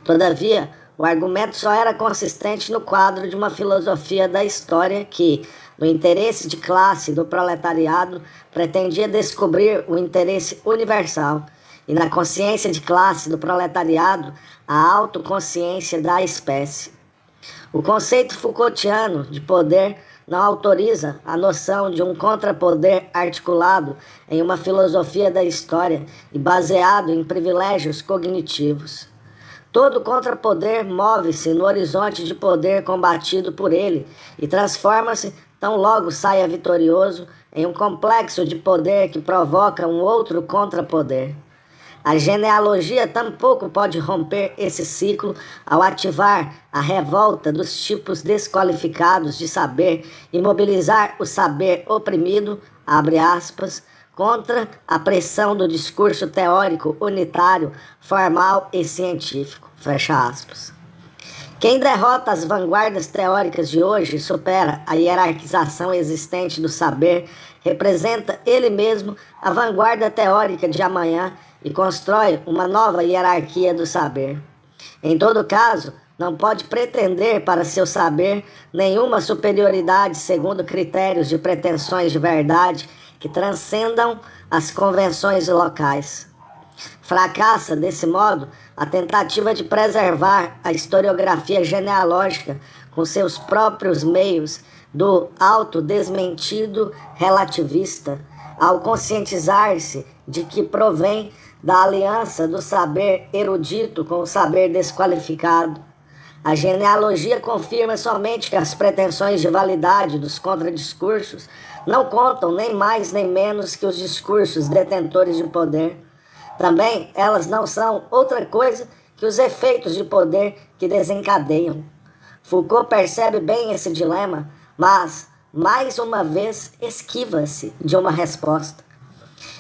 Todavia, o argumento só era consistente no quadro de uma filosofia da história que, no interesse de classe do proletariado, pretendia descobrir o interesse universal e na consciência de classe do proletariado, a autoconsciência da espécie. O conceito Foucaultiano de poder não autoriza a noção de um contrapoder articulado em uma filosofia da história e baseado em privilégios cognitivos. Todo contrapoder move-se no horizonte de poder combatido por ele e transforma-se, tão logo saia vitorioso, em um complexo de poder que provoca um outro contrapoder. A genealogia tampouco pode romper esse ciclo ao ativar a revolta dos tipos desqualificados de saber e mobilizar o saber oprimido, abre aspas, contra a pressão do discurso teórico unitário, formal e científico, fecha aspas. Quem derrota as vanguardas teóricas de hoje e supera a hierarquização existente do saber, representa ele mesmo a vanguarda teórica de amanhã e constrói uma nova hierarquia do saber. Em todo caso, não pode pretender para seu saber nenhuma superioridade segundo critérios de pretensões de verdade que transcendam as convenções locais. Fracassa, desse modo, a tentativa de preservar a historiografia genealógica com seus próprios meios do autodesmentido relativista, ao conscientizar-se de que provém da aliança do saber erudito com o saber desqualificado. A genealogia confirma somente que as pretensões de validade dos contradiscursos não contam nem mais nem menos que os discursos detentores de poder. Também elas não são outra coisa que os efeitos de poder que desencadeiam. Foucault percebe bem esse dilema, mas, mais uma vez, esquiva-se de uma resposta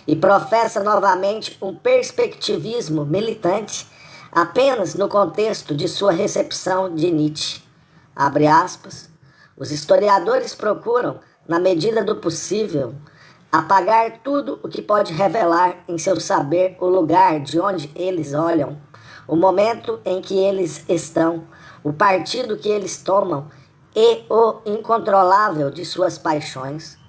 e professa novamente um perspectivismo militante apenas no contexto de sua recepção de Nietzsche. Abre aspas, os historiadores procuram, na medida do possível, apagar tudo o que pode revelar em seu saber o lugar de onde eles olham, o momento em que eles estão, o partido que eles tomam e o incontrolável de suas paixões.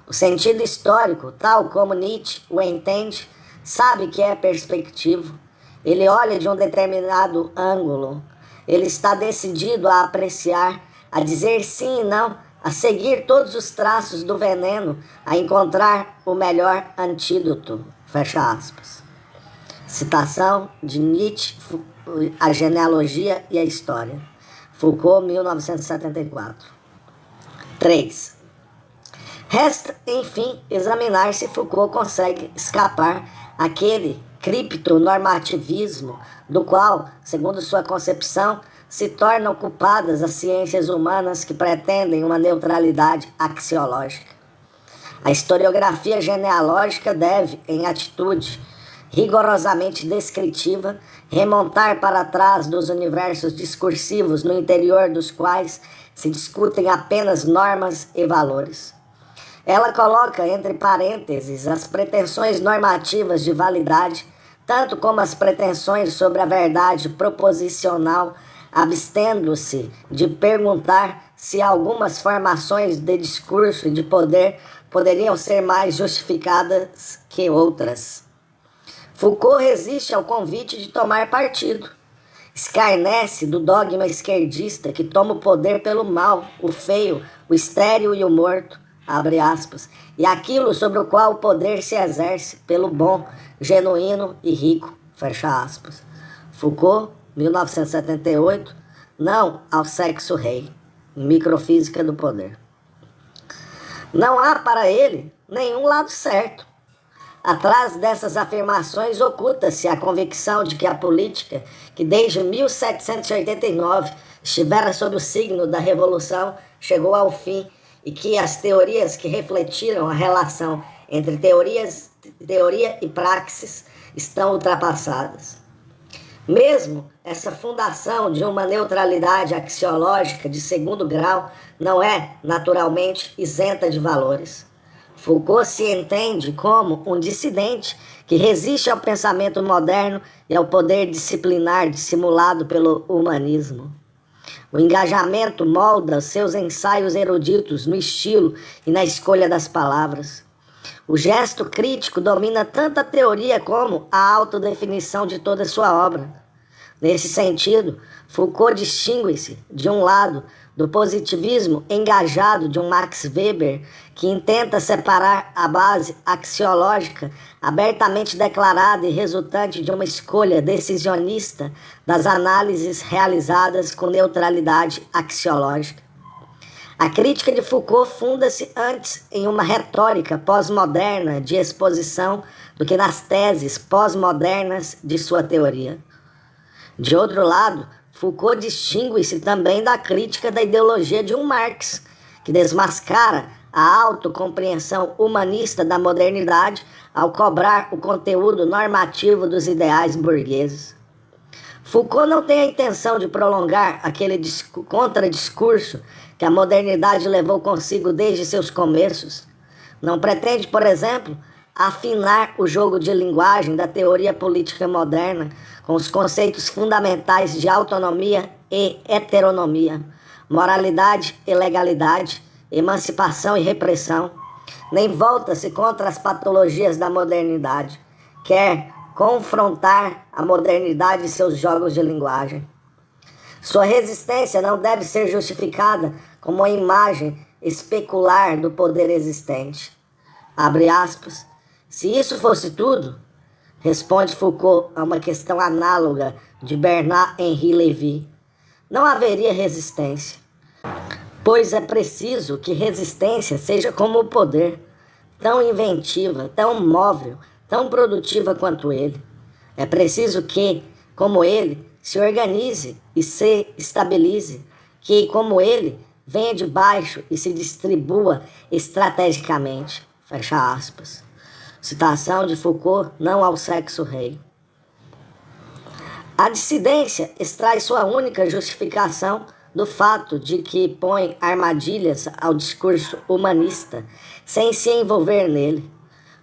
O sentido histórico, tal como Nietzsche o entende, sabe que é perspectivo. Ele olha de um determinado ângulo. Ele está decidido a apreciar, a dizer sim e não, a seguir todos os traços do veneno, a encontrar o melhor antídoto. Fecha aspas. Citação de Nietzsche, A Genealogia e a História. Foucault, 1974. 3. Resta, enfim, examinar se Foucault consegue escapar àquele criptonormativismo do qual, segundo sua concepção, se tornam culpadas as ciências humanas que pretendem uma neutralidade axiológica. A historiografia genealógica deve, em atitude rigorosamente descritiva, remontar para trás dos universos discursivos no interior dos quais se discutem apenas normas e valores. Ela coloca entre parênteses as pretensões normativas de validade, tanto como as pretensões sobre a verdade proposicional, abstendo-se de perguntar se algumas formações de discurso e de poder poderiam ser mais justificadas que outras. Foucault resiste ao convite de tomar partido. Escarnece do dogma esquerdista que toma o poder pelo mal, o feio, o estéril e o morto. abre aspas, e aquilo sobre o qual o poder se exerce pelo bom, genuíno e rico, fecha aspas. Foucault, 1978, Não ao Sexo Rei, Microfísica do Poder. Não há para ele nenhum lado certo. Atrás dessas afirmações oculta-se a convicção de que a política, que desde 1789 estivera sob o signo da Revolução, chegou ao fim e que as teorias que refletiram a relação entre teoria e praxis estão ultrapassadas. Mesmo essa fundação de uma neutralidade axiológica de segundo grau não é, naturalmente, isenta de valores. Foucault se entende como um dissidente que resiste ao pensamento moderno e ao poder disciplinar dissimulado pelo humanismo. O engajamento molda seus ensaios eruditos no estilo e na escolha das palavras. O gesto crítico domina tanto a teoria como a autodefinição de toda sua obra. Nesse sentido, Foucault distingue-se, de um lado, do positivismo engajado de um Max Weber, que intenta separar a base axiológica abertamente declarada e resultante de uma escolha decisionista das análises realizadas com neutralidade axiológica. A crítica de Foucault funda-se antes em uma retórica pós-moderna de exposição do que nas teses pós-modernas de sua teoria. De outro lado, Foucault distingue-se também da crítica da ideologia de um Marx, que desmascara a autocompreensão humanista da modernidade ao cobrar o conteúdo normativo dos ideais burgueses. Foucault não tem a intenção de prolongar aquele contradiscurso que a modernidade levou consigo desde seus começos. Não pretende, por exemplo, afinar o jogo de linguagem da teoria política moderna com os conceitos fundamentais de autonomia e heteronomia, moralidade e legalidade, emancipação e repressão, nem volta-se contra as patologias da modernidade, quer confrontar a modernidade e seus jogos de linguagem. Sua resistência não deve ser justificada como uma imagem especular do poder existente. Abre aspas. Se isso fosse tudo, responde Foucault a uma questão análoga de Bernard-Henri Lévy, não haveria resistência, pois é preciso que resistência seja como o poder, tão inventiva, tão móvel, tão produtiva quanto ele. É preciso que, como ele, se organize e se estabilize, que, como ele, venha de baixo e se distribua estrategicamente. Fecha aspas. Citação de Foucault, Não ao Sexo Rei. A dissidência extrai sua única justificação do fato de que põe armadilhas ao discurso humanista sem se envolver nele.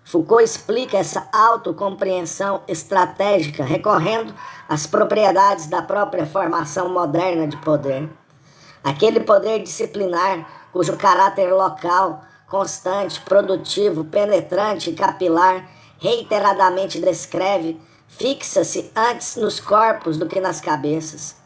Foucault explica essa autocompreensão estratégica recorrendo às propriedades da própria formação moderna de poder. Aquele poder disciplinar cujo caráter local, constante, produtivo, penetrante e capilar, reiteradamente descreve, fixa-se antes nos corpos do que nas cabeças.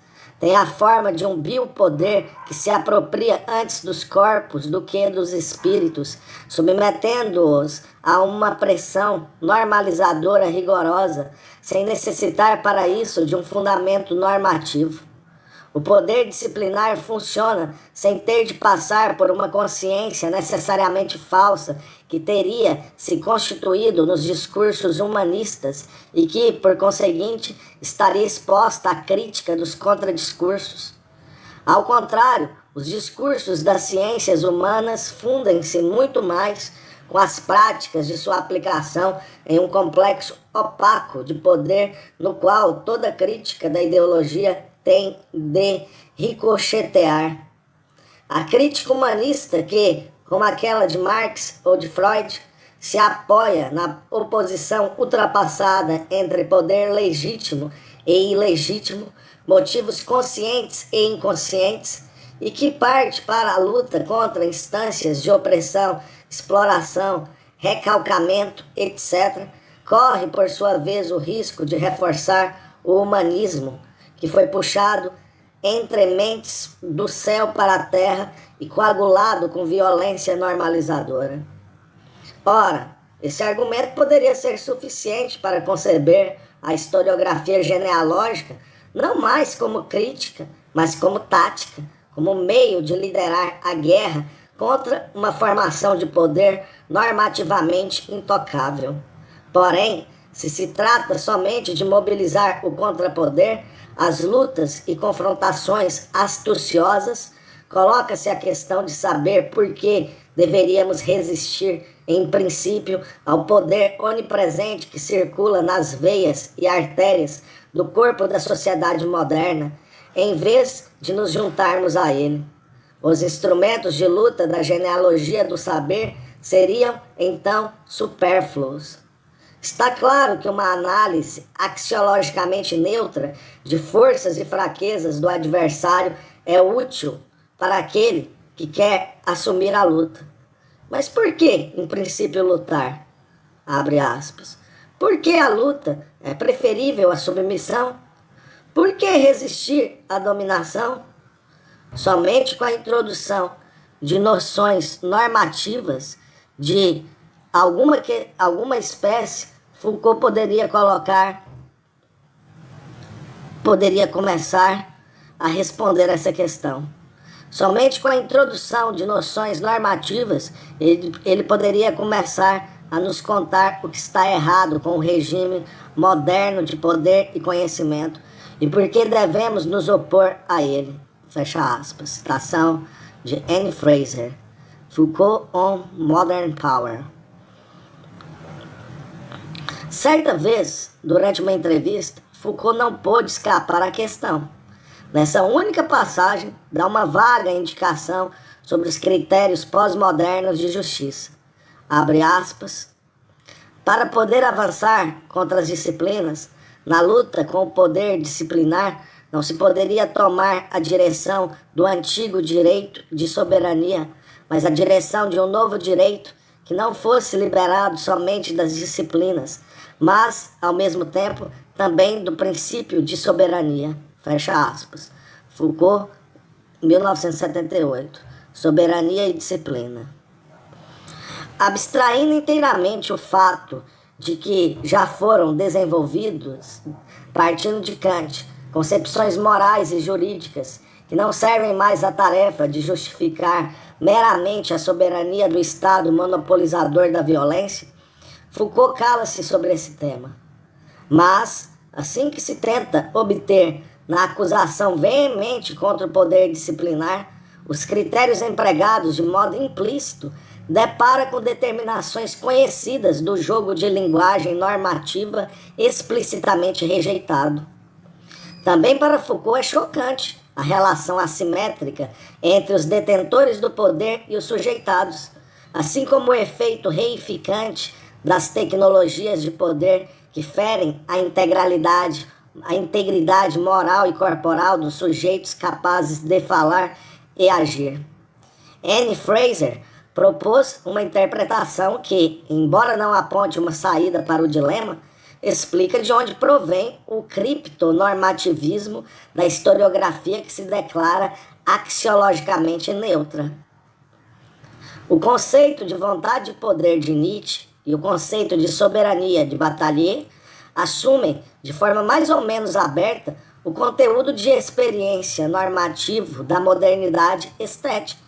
Tem a forma de um biopoder que se apropria antes dos corpos do que dos espíritos, submetendo-os a uma pressão normalizadora rigorosa, sem necessitar para isso de um fundamento normativo. O poder disciplinar funciona sem ter de passar por uma consciência necessariamente falsa que teria se constituído nos discursos humanistas e que, por conseguinte, estaria exposta à crítica dos contradiscursos. Ao contrário, os discursos das ciências humanas fundem-se muito mais com as práticas de sua aplicação em um complexo opaco de poder no qual toda crítica da ideologia tem de ricochetear. A crítica humanista que, como aquela de Marx ou de Freud, se apoia na oposição ultrapassada entre poder legítimo e ilegítimo, motivos conscientes e inconscientes, e que parte para a luta contra instâncias de opressão, exploração, recalcamento, etc., corre, por sua vez, o risco de reforçar o humanismo, que foi puxado entre mentes do céu para a terra e coagulado com violência normalizadora. Ora, esse argumento poderia ser suficiente para conceber a historiografia genealógica não mais como crítica, mas como tática, como meio de liderar a guerra contra uma formação de poder normativamente intocável. Porém, se trata somente de mobilizar o contrapoder, as lutas e confrontações astuciosas, coloca-se a questão de saber por que deveríamos resistir, em princípio, ao poder onipresente que circula nas veias e artérias do corpo da sociedade moderna, em vez de nos juntarmos a ele. Os instrumentos de luta da genealogia do saber seriam, então, supérfluos. Está claro que uma análise axiologicamente neutra de forças e fraquezas do adversário é útil para aquele que quer assumir a luta. Mas por que, em princípio, lutar? Abre aspas. Por que a luta é preferível à submissão? Por que resistir à dominação? Somente com a introdução de noções normativas de alguma espécie, Foucault poderia começar a responder essa questão. Somente com a introdução de noções normativas, ele poderia começar a nos contar o que está errado com o regime moderno de poder e conhecimento e por que devemos nos opor a ele. Fecha aspas. Citação de Anne Fraser. Foucault on Modern Power. Certa vez, durante uma entrevista, Foucault não pôde escapar à questão. Nessa única passagem, dá uma vaga indicação sobre os critérios pós-modernos de justiça. Abre aspas. Para poder avançar contra as disciplinas, na luta com o poder disciplinar, não se poderia tomar a direção do antigo direito de soberania, mas a direção de um novo direito que não fosse liberado somente das disciplinas, mas, ao mesmo tempo, também do princípio de soberania. Fecha aspas. Foucault, 1978. Soberania e disciplina. Abstraindo inteiramente o fato de que já foram desenvolvidos, partindo de Kant, concepções morais e jurídicas que não servem mais à tarefa de justificar meramente a soberania do Estado monopolizador da violência, Foucault cala-se sobre esse tema. Mas, assim que se tenta obter na acusação veemente contra o poder disciplinar, os critérios empregados de modo implícito depara com determinações conhecidas do jogo de linguagem normativa explicitamente rejeitado. Também para Foucault é chocante a relação assimétrica entre os detentores do poder e os sujeitados, assim como o efeito reificante das tecnologias de poder que ferem a integridade moral e corporal dos sujeitos capazes de falar e agir. Anne Fraser propôs uma interpretação que, embora não aponte uma saída para o dilema, explica de onde provém o criptonormativismo da historiografia que se declara axiologicamente neutra. O conceito de vontade e poder de Nietzsche e o conceito de soberania de Bataille assumem, de forma mais ou menos aberta, o conteúdo de experiência normativo da modernidade estética.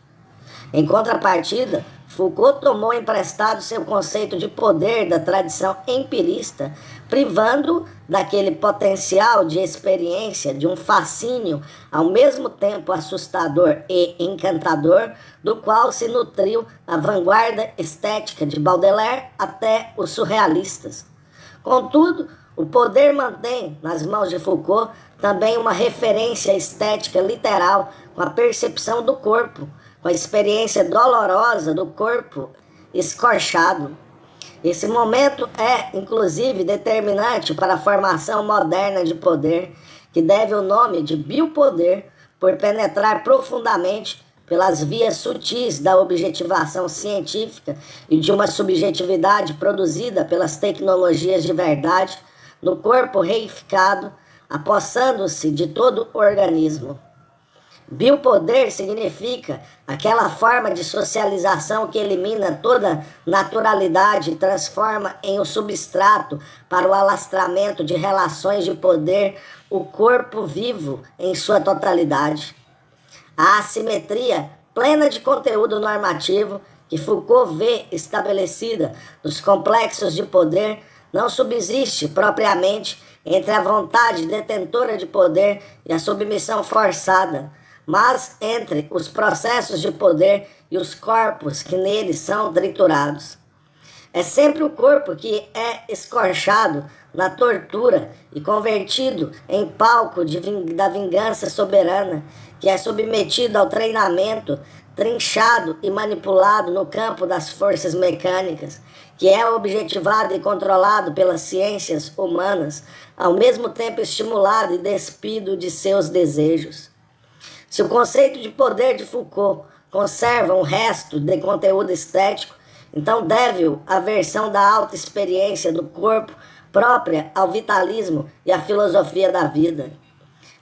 Em contrapartida, Foucault tomou emprestado seu conceito de poder da tradição empirista, privando daquele potencial de experiência, de um fascínio ao mesmo tempo assustador e encantador, do qual se nutriu a vanguarda estética de Baudelaire até os surrealistas. Contudo, o poder mantém, nas mãos de Foucault, também uma referência estética literal com a percepção do corpo, com a experiência dolorosa do corpo escorchado. Esse momento é, inclusive, determinante para a formação moderna de poder, que deve o nome de biopoder, por penetrar profundamente pelas vias sutis da objetivação científica e de uma subjetividade produzida pelas tecnologias de verdade no corpo reificado, apossando-se de todo o organismo. Biopoder significa aquela forma de socialização que elimina toda naturalidade e transforma em um substrato para o alastramento de relações de poder o corpo vivo em sua totalidade. A assimetria plena de conteúdo normativo que Foucault vê estabelecida nos complexos de poder não subsiste propriamente entre a vontade detentora de poder e a submissão forçada, mas entre os processos de poder e os corpos que neles são triturados. É sempre o corpo que é escorchado na tortura e convertido em palco da vingança soberana, que é submetido ao treinamento, trinchado e manipulado no campo das forças mecânicas, que é objetivado e controlado pelas ciências humanas, ao mesmo tempo estimulado e despido de seus desejos. Se o conceito de poder de Foucault conserva um resto de conteúdo estético, então deve-o à versão da autoexperiência do corpo própria ao vitalismo e à filosofia da vida.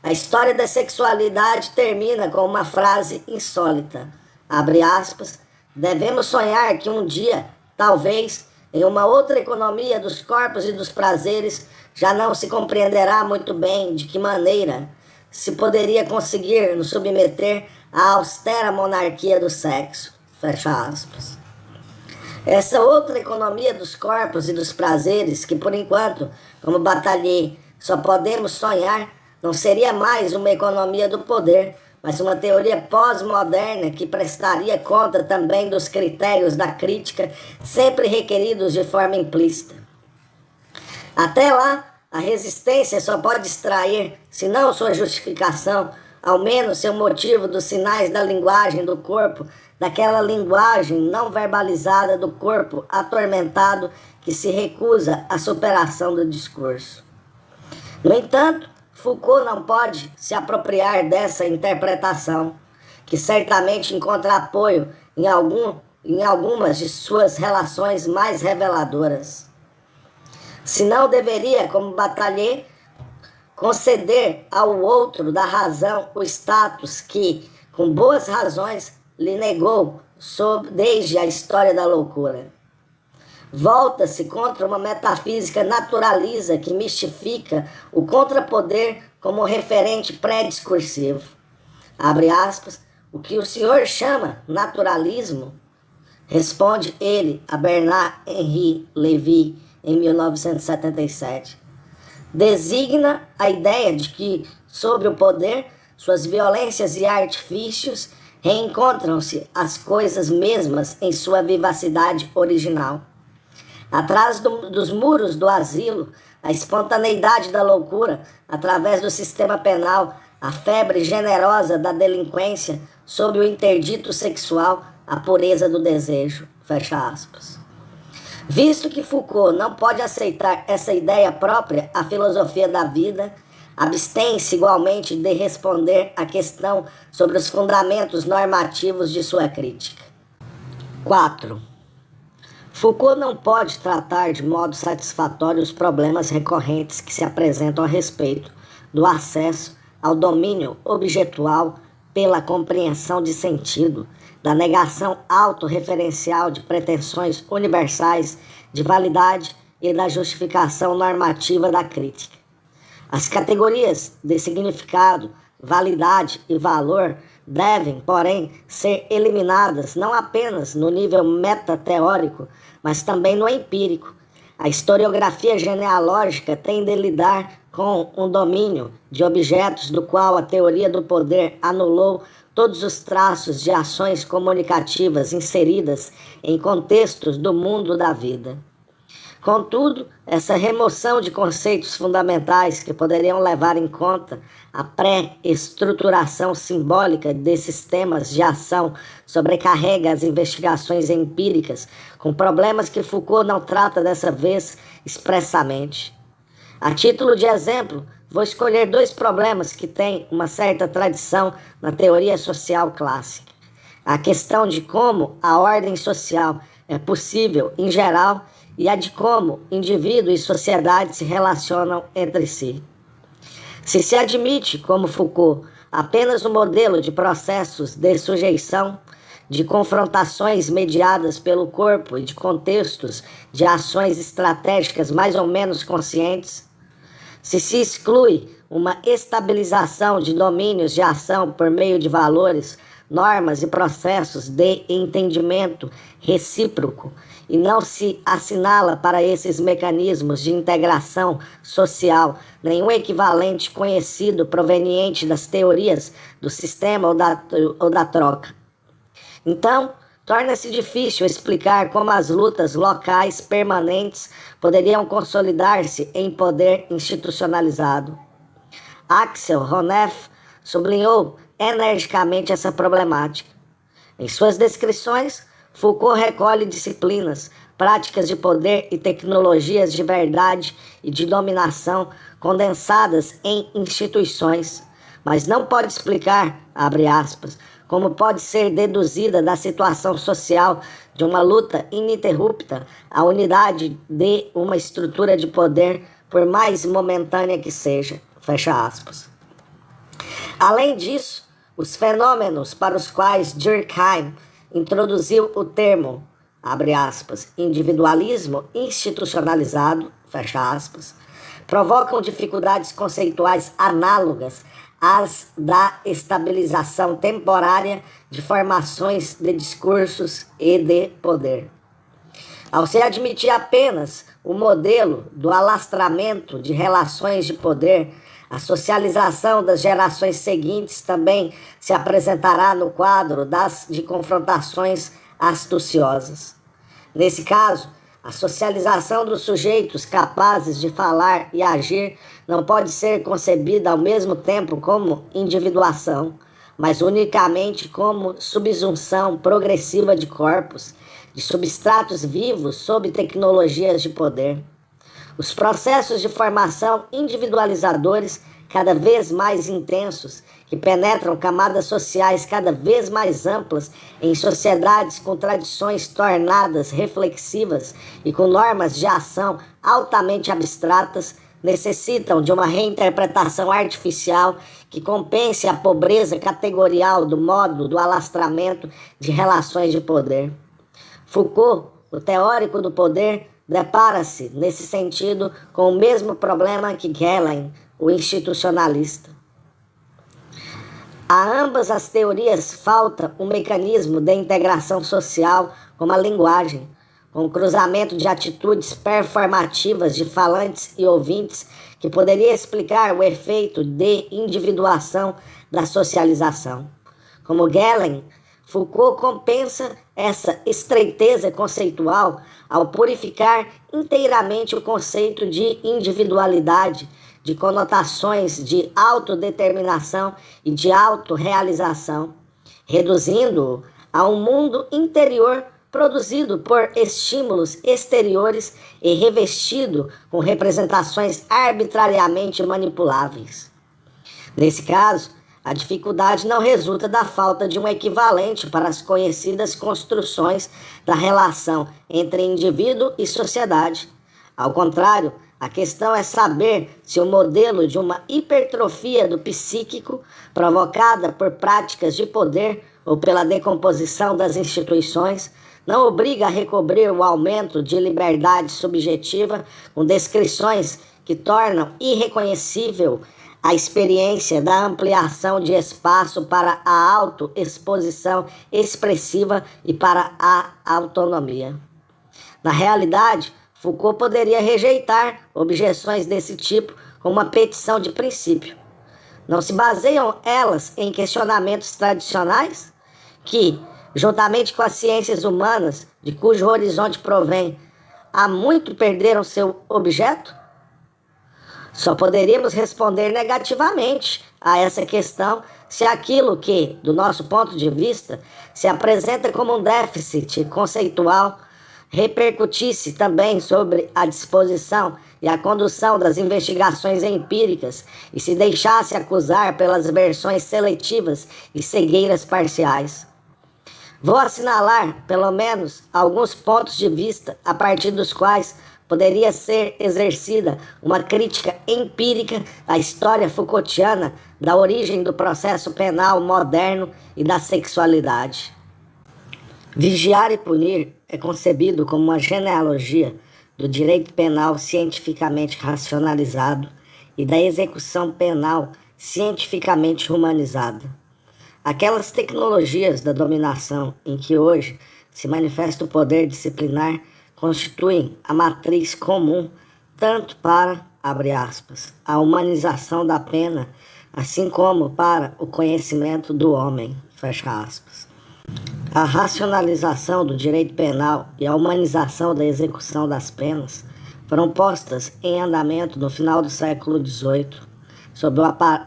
A história da sexualidade termina com uma frase insólita, abre aspas, devemos sonhar que um dia, talvez, em uma outra economia dos corpos e dos prazeres, já não se compreenderá muito bem de que maneira se poderia conseguir nos submeter à austera monarquia do sexo. Fecha aspas. Essa outra economia dos corpos e dos prazeres, que por enquanto, como Bataille, só podemos sonhar, não seria mais uma economia do poder, mas uma teoria pós-moderna que prestaria conta também dos critérios da crítica, sempre requeridos de forma implícita. Até lá, a resistência só pode extrair, se não sua justificação, ao menos seu motivo dos sinais da linguagem do corpo, daquela linguagem não verbalizada do corpo atormentado que se recusa à superação do discurso. No entanto, Foucault não pode se apropriar dessa interpretação, que certamente encontra apoio em algumas de suas relações mais reveladoras. Senão deveria, como Bataille, conceder ao outro da razão o status que, com boas razões, lhe negou desde a história da loucura. Volta-se contra uma metafísica naturaliza que mistifica o contrapoder como referente pré-discursivo. Abre aspas, o que o senhor chama naturalismo, responde ele a Bernard-Henri Lévy em 1977. Designa a ideia de que, sobre o poder, suas violências e artifícios, reencontram-se as coisas mesmas em sua vivacidade original. Atrás dos muros do asilo, a espontaneidade da loucura, através do sistema penal, a febre generosa da delinquência, sob o interdito sexual, a pureza do desejo. Fecha aspas. Visto que Foucault não pode aceitar essa ideia própria à filosofia da vida, abstém-se igualmente de responder à questão sobre os fundamentos normativos de sua crítica. 4. Foucault não pode tratar de modo satisfatório os problemas recorrentes que se apresentam a respeito do acesso ao domínio objetual pela compreensão de sentido, da negação autorreferencial de pretensões universais de validade e da justificação normativa da crítica. As categorias de significado, validade e valor devem, porém, ser eliminadas não apenas no nível metateórico, mas também no empírico. A historiografia genealógica tem de lidar com um domínio de objetos do qual a teoria do poder anulou todos os traços de ações comunicativas inseridas em contextos do mundo da vida. Contudo, essa remoção de conceitos fundamentais que poderiam levar em conta a pré-estruturação simbólica desses temas de ação sobrecarrega as investigações empíricas com problemas que Foucault não trata dessa vez expressamente. A título de exemplo, vou escolher 2 problemas que têm uma certa tradição na teoria social clássica. A questão de como a ordem social é possível em geral e a de como indivíduo e sociedade se relacionam entre si. Se admite, como Foucault, apenas um modelo de processos de sujeição, de confrontações mediadas pelo corpo e de contextos de ações estratégicas mais ou menos conscientes, se exclui uma estabilização de domínios de ação por meio de valores, normas e processos de entendimento recíproco, e não se assinala para esses mecanismos de integração social nenhum equivalente conhecido proveniente das teorias do sistema ou da troca. Então, torna-se difícil explicar como as lutas locais permanentes poderiam consolidar-se em poder institucionalizado. Axel Honneth sublinhou energicamente essa problemática. Em suas descrições, Foucault recolhe disciplinas, práticas de poder e tecnologias de verdade e de dominação condensadas em instituições, mas não pode explicar, abre aspas, como pode ser deduzida da situação social de uma luta ininterrupta a unidade de uma estrutura de poder, por mais momentânea que seja, fecha aspas. Além disso, os fenômenos para os quais Durkheim introduziu o termo, abre aspas, individualismo institucionalizado, fecha aspas, provocam dificuldades conceituais análogas às da estabilização temporária de formações de discursos e de poder. Ao se admitir apenas o modelo do alastramento de relações de poder, a socialização das gerações seguintes também se apresentará no quadro de confrontações astuciosas. Nesse caso, a socialização dos sujeitos capazes de falar e agir não pode ser concebida ao mesmo tempo como individuação, mas unicamente como subsunção progressiva de corpos, de substratos vivos sob tecnologias de poder. Os processos de formação individualizadores cada vez mais intensos, que penetram camadas sociais cada vez mais amplas em sociedades com tradições tornadas reflexivas e com normas de ação altamente abstratas, necessitam de uma reinterpretação artificial que compense a pobreza categorial do modo do alastramento de relações de poder. Foucault, o teórico do poder, depara-se, nesse sentido, com o mesmo problema que Galen, o institucionalista. A ambas as teorias falta um mecanismo de integração social como a linguagem, com o cruzamento de atitudes performativas de falantes e ouvintes que poderia explicar o efeito de individuação da socialização. Como Galen, Foucault compensa essa estreiteza conceitual ao purificar inteiramente o conceito de individualidade, de conotações de autodeterminação e de autorrealização, reduzindo-o a um mundo interior produzido por estímulos exteriores e revestido com representações arbitrariamente manipuláveis. Nesse caso, a dificuldade não resulta da falta de um equivalente para as conhecidas construções da relação entre indivíduo e sociedade. Ao contrário, a questão é saber se o modelo de uma hipertrofia do psíquico, provocada por práticas de poder ou pela decomposição das instituições, não obriga a recobrir o aumento de liberdade subjetiva com descrições que tornam irreconhecível a experiência da ampliação de espaço para a autoexposição expressiva e para a autonomia. Na realidade, Foucault poderia rejeitar objeções desse tipo com uma petição de princípio. Não se baseiam elas em questionamentos tradicionais que, juntamente com as ciências humanas, de cujo horizonte provém, há muito perderam seu objeto? Só poderíamos responder negativamente a essa questão se aquilo que, do nosso ponto de vista, se apresenta como um déficit conceitual repercutisse também sobre a disposição e a condução das investigações empíricas e se deixasse acusar pelas versões seletivas e cegueiras parciais. Vou assinalar, pelo menos, alguns pontos de vista a partir dos quais poderia ser exercida uma crítica empírica à história Foucaultiana da origem do processo penal moderno e da sexualidade. Vigiar e punir é concebido como uma genealogia do direito penal cientificamente racionalizado e da execução penal cientificamente humanizada. Aquelas tecnologias da dominação em que hoje se manifesta o poder disciplinar constituem a matriz comum tanto para, abre aspas, a humanização da pena, assim como para o conhecimento do homem, fecha aspas. A racionalização do direito penal e a humanização da execução das penas foram postas em andamento no final do século XVIII, sob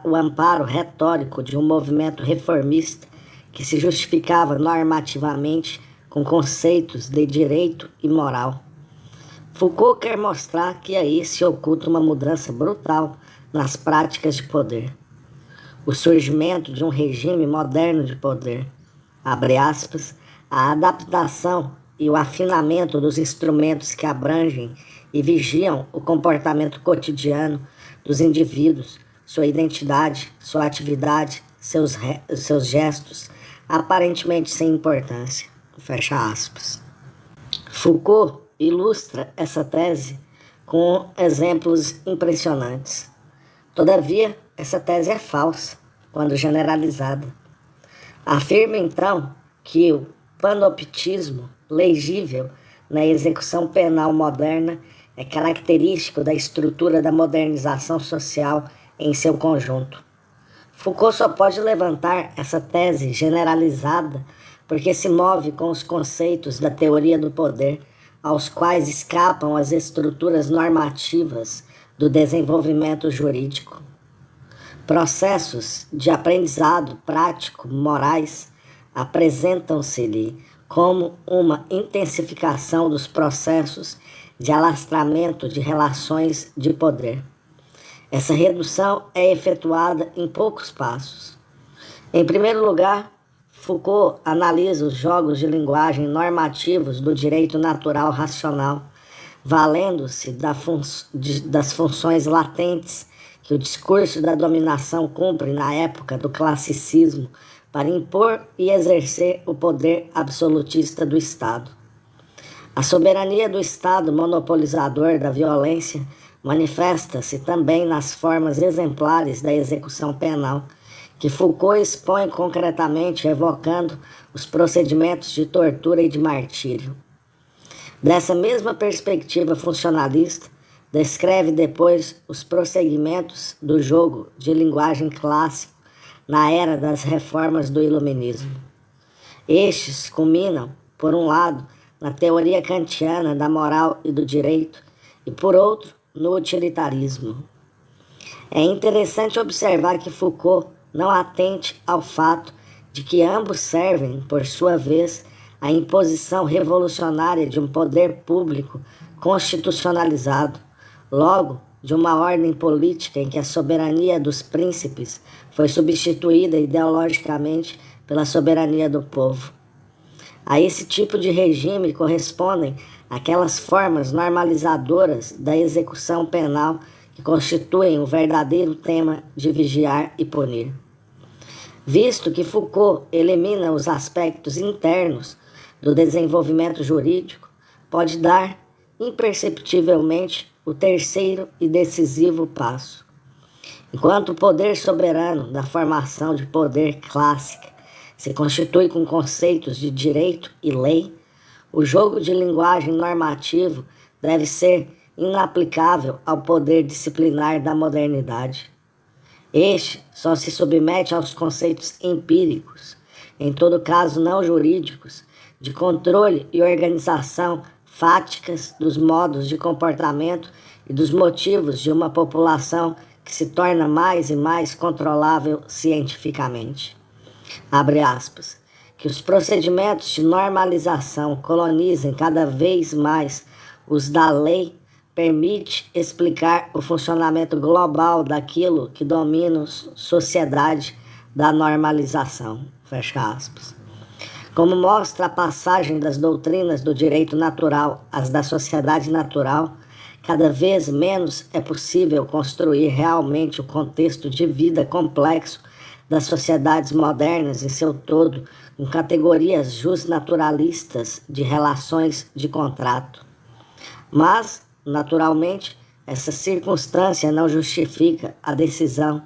o amparo retórico de um movimento reformista que se justificava normativamente com conceitos de direito e moral. Foucault quer mostrar que aí se oculta uma mudança brutal nas práticas de poder. O surgimento de um regime moderno de poder, abre aspas, a adaptação e o afinamento dos instrumentos que abrangem e vigiam o comportamento cotidiano dos indivíduos, sua identidade, sua atividade, seus gestos, aparentemente sem importância, fecha aspas. Foucault ilustra essa tese com exemplos impressionantes. Todavia, essa tese é falsa, quando generalizada. Afirma, então, que o panoptismo legível na execução penal moderna é característico da estrutura da modernização social em seu conjunto. Foucault só pode levantar essa tese generalizada porque se move com os conceitos da teoria do poder, aos quais escapam as estruturas normativas do desenvolvimento jurídico. Processos de aprendizado prático, morais, apresentam-se-lhe como uma intensificação dos processos de alastramento de relações de poder. Essa redução é efetuada em poucos passos. Em primeiro lugar, Foucault analisa os jogos de linguagem normativos do direito natural racional, valendo-se das funções latentes que o discurso da dominação cumpre na época do classicismo para impor e exercer o poder absolutista do Estado. A soberania do Estado monopolizador da violência manifesta-se também nas formas exemplares da execução penal, que Foucault expõe concretamente evocando os procedimentos de tortura e de martírio. Dessa mesma perspectiva funcionalista, descreve depois os prosseguimentos do jogo de linguagem clássico na era das reformas do Iluminismo. Estes culminam, por um lado, na teoria kantiana da moral e do direito, e por outro, no utilitarismo. É interessante observar que Foucault não atente ao fato de que ambos servem, por sua vez, à imposição revolucionária de um poder público constitucionalizado, logo, de uma ordem política em que a soberania dos príncipes foi substituída ideologicamente pela soberania do povo. A esse tipo de regime correspondem aquelas formas normalizadoras da execução penal que constituem o verdadeiro tema de vigiar e punir. Visto que Foucault elimina os aspectos internos do desenvolvimento jurídico, pode dar imperceptivelmente o terceiro e decisivo passo. Enquanto o poder soberano da formação de poder clássica se constitui com conceitos de direito e lei, o jogo de linguagem normativo deve ser inaplicável ao poder disciplinar da modernidade. Este só se submete aos conceitos empíricos, em todo caso não jurídicos, de controle e organização fáticas dos modos de comportamento e dos motivos de uma população que se torna mais e mais controlável cientificamente. Abre aspas. Que os procedimentos de normalização colonizem cada vez mais os da lei permite explicar o funcionamento global daquilo que domina a sociedade da normalização. Fecha aspas. Como mostra a passagem das doutrinas do direito natural às da sociedade natural, cada vez menos é possível construir realmente o contexto de vida complexo das sociedades modernas em seu todo, com categorias justnaturalistas de relações de contrato. Mas, naturalmente, essa circunstância não justifica a decisão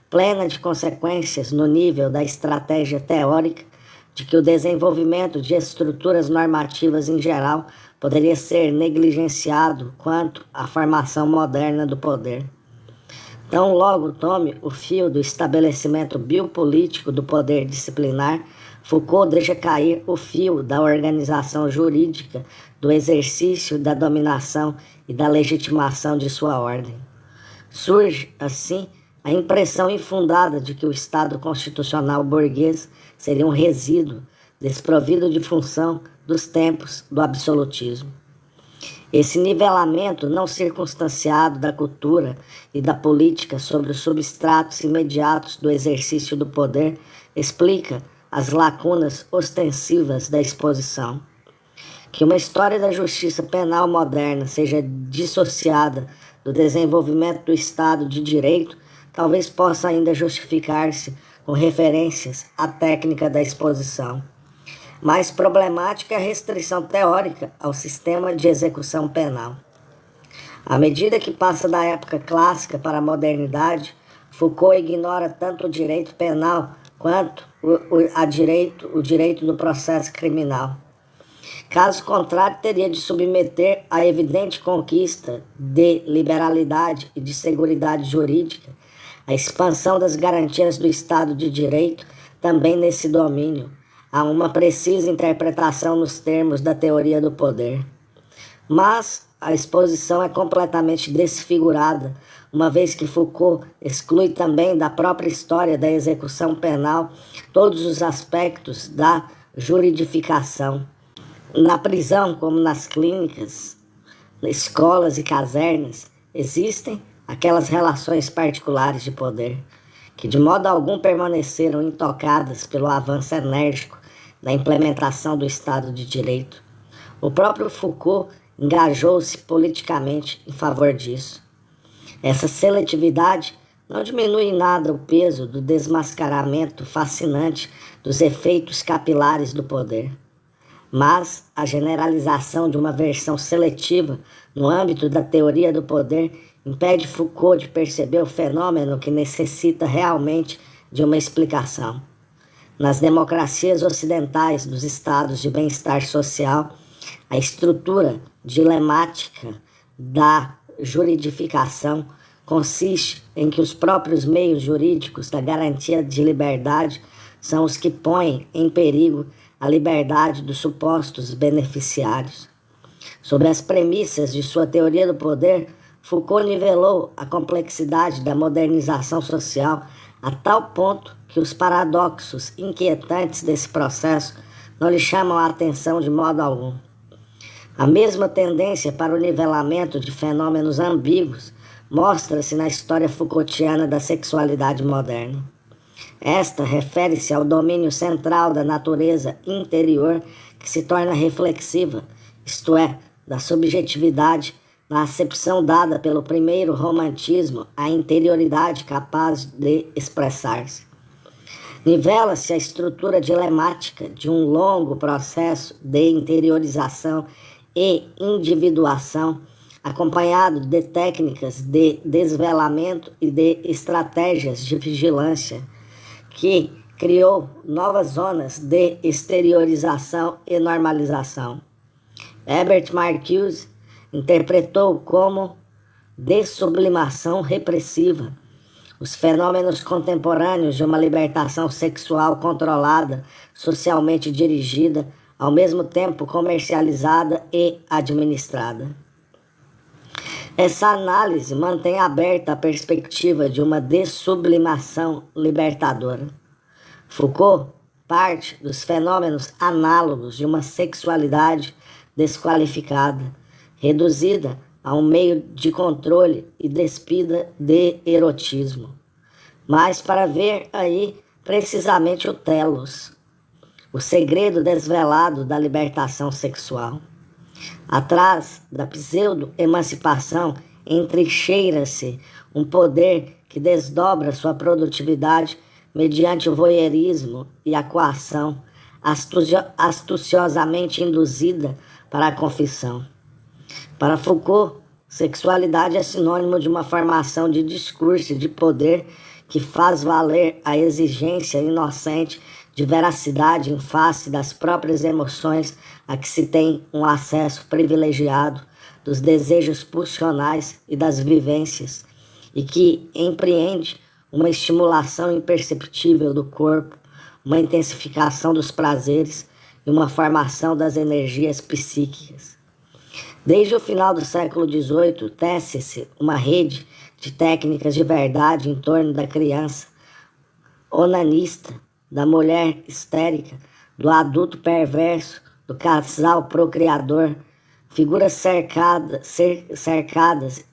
plena de consequências no nível da estratégia teórica de que o desenvolvimento de estruturas normativas em geral poderia ser negligenciado quanto à formação moderna do poder. Tão logo tome o fio do estabelecimento biopolítico do poder disciplinar, Foucault deixa cair o fio da organização jurídica, do exercício da dominação e da legitimação de sua ordem. Surge, assim, a impressão infundada de que o Estado constitucional burguês seria um resíduo desprovido de função dos tempos do absolutismo. Esse nivelamento não circunstanciado da cultura e da política sobre os substratos imediatos do exercício do poder explica as lacunas ostensivas da exposição. Que uma história da justiça penal moderna seja dissociada do desenvolvimento do Estado de Direito talvez possa ainda justificar-se com referências à técnica da exposição. Mais problemática é a restrição teórica ao sistema de execução penal. À medida que passa da época clássica para a modernidade, Foucault ignora tanto o direito penal quanto o direito do processo criminal. Caso contrário, teria de submeter a evidente conquista de liberalidade e de seguridade jurídica a expansão das garantias do Estado de Direito também nesse domínio, a uma precisa interpretação nos termos da teoria do poder. Mas a exposição é completamente desfigurada, uma vez que Foucault exclui também da própria história da execução penal todos os aspectos da juridificação. Na prisão, como nas clínicas, escolas e casernas, existem aquelas relações particulares de poder, que de modo algum permaneceram intocadas pelo avanço enérgico da implementação do Estado de Direito. O próprio Foucault engajou-se politicamente em favor disso. Essa seletividade não diminui em nada o peso do desmascaramento fascinante dos efeitos capilares do poder. Mas a generalização de uma versão seletiva no âmbito da teoria do poder impede Foucault de perceber o fenômeno que necessita realmente de uma explicação. Nas democracias ocidentais dos estados de bem-estar social, a estrutura dilemática da juridificação consiste em que os próprios meios jurídicos da garantia de liberdade são os que põem em perigo a liberdade dos supostos beneficiários. Sobre as premissas de sua teoria do poder, Foucault nivelou a complexidade da modernização social a tal ponto que os paradoxos inquietantes desse processo não lhe chamam a atenção de modo algum. A mesma tendência para o nivelamento de fenômenos ambíguos mostra-se na história Foucaultiana da sexualidade moderna. Esta refere-se ao domínio central da natureza interior que se torna reflexiva, isto é, da subjetividade, na acepção dada pelo primeiro romantismo à interioridade capaz de expressar-se. Nivela-se a estrutura dilemática de um longo processo de interiorização e individuação, acompanhado de técnicas de desvelamento e de estratégias de vigilância, que criou novas zonas de exteriorização e normalização. Herbert Marcuse interpretou como dessublimação repressiva os fenômenos contemporâneos de uma libertação sexual controlada, socialmente dirigida, ao mesmo tempo comercializada e administrada. Essa análise mantém aberta a perspectiva de uma dessublimação libertadora. Foucault parte dos fenômenos análogos de uma sexualidade desqualificada, reduzida a um meio de controle e despida de erotismo. Mas para ver aí precisamente o telos, o segredo desvelado da libertação sexual. Atrás da pseudo-emancipação entrincheira-se um poder que desdobra sua produtividade mediante o voyeurismo e a coação, astuciosamente induzida para a confissão. Para Foucault, sexualidade é sinônimo de uma formação de discurso e de poder que faz valer a exigência inocente de veracidade em face das próprias emoções a que se tem um acesso privilegiado, dos desejos pulsionais e das vivências, e que empreende uma estimulação imperceptível do corpo, uma intensificação dos prazeres e uma formação das energias psíquicas. Desde o final do século XVIII, tece-se uma rede de técnicas de verdade em torno da criança onanista, da mulher histérica, do adulto perverso, do casal procriador, figuras cercadas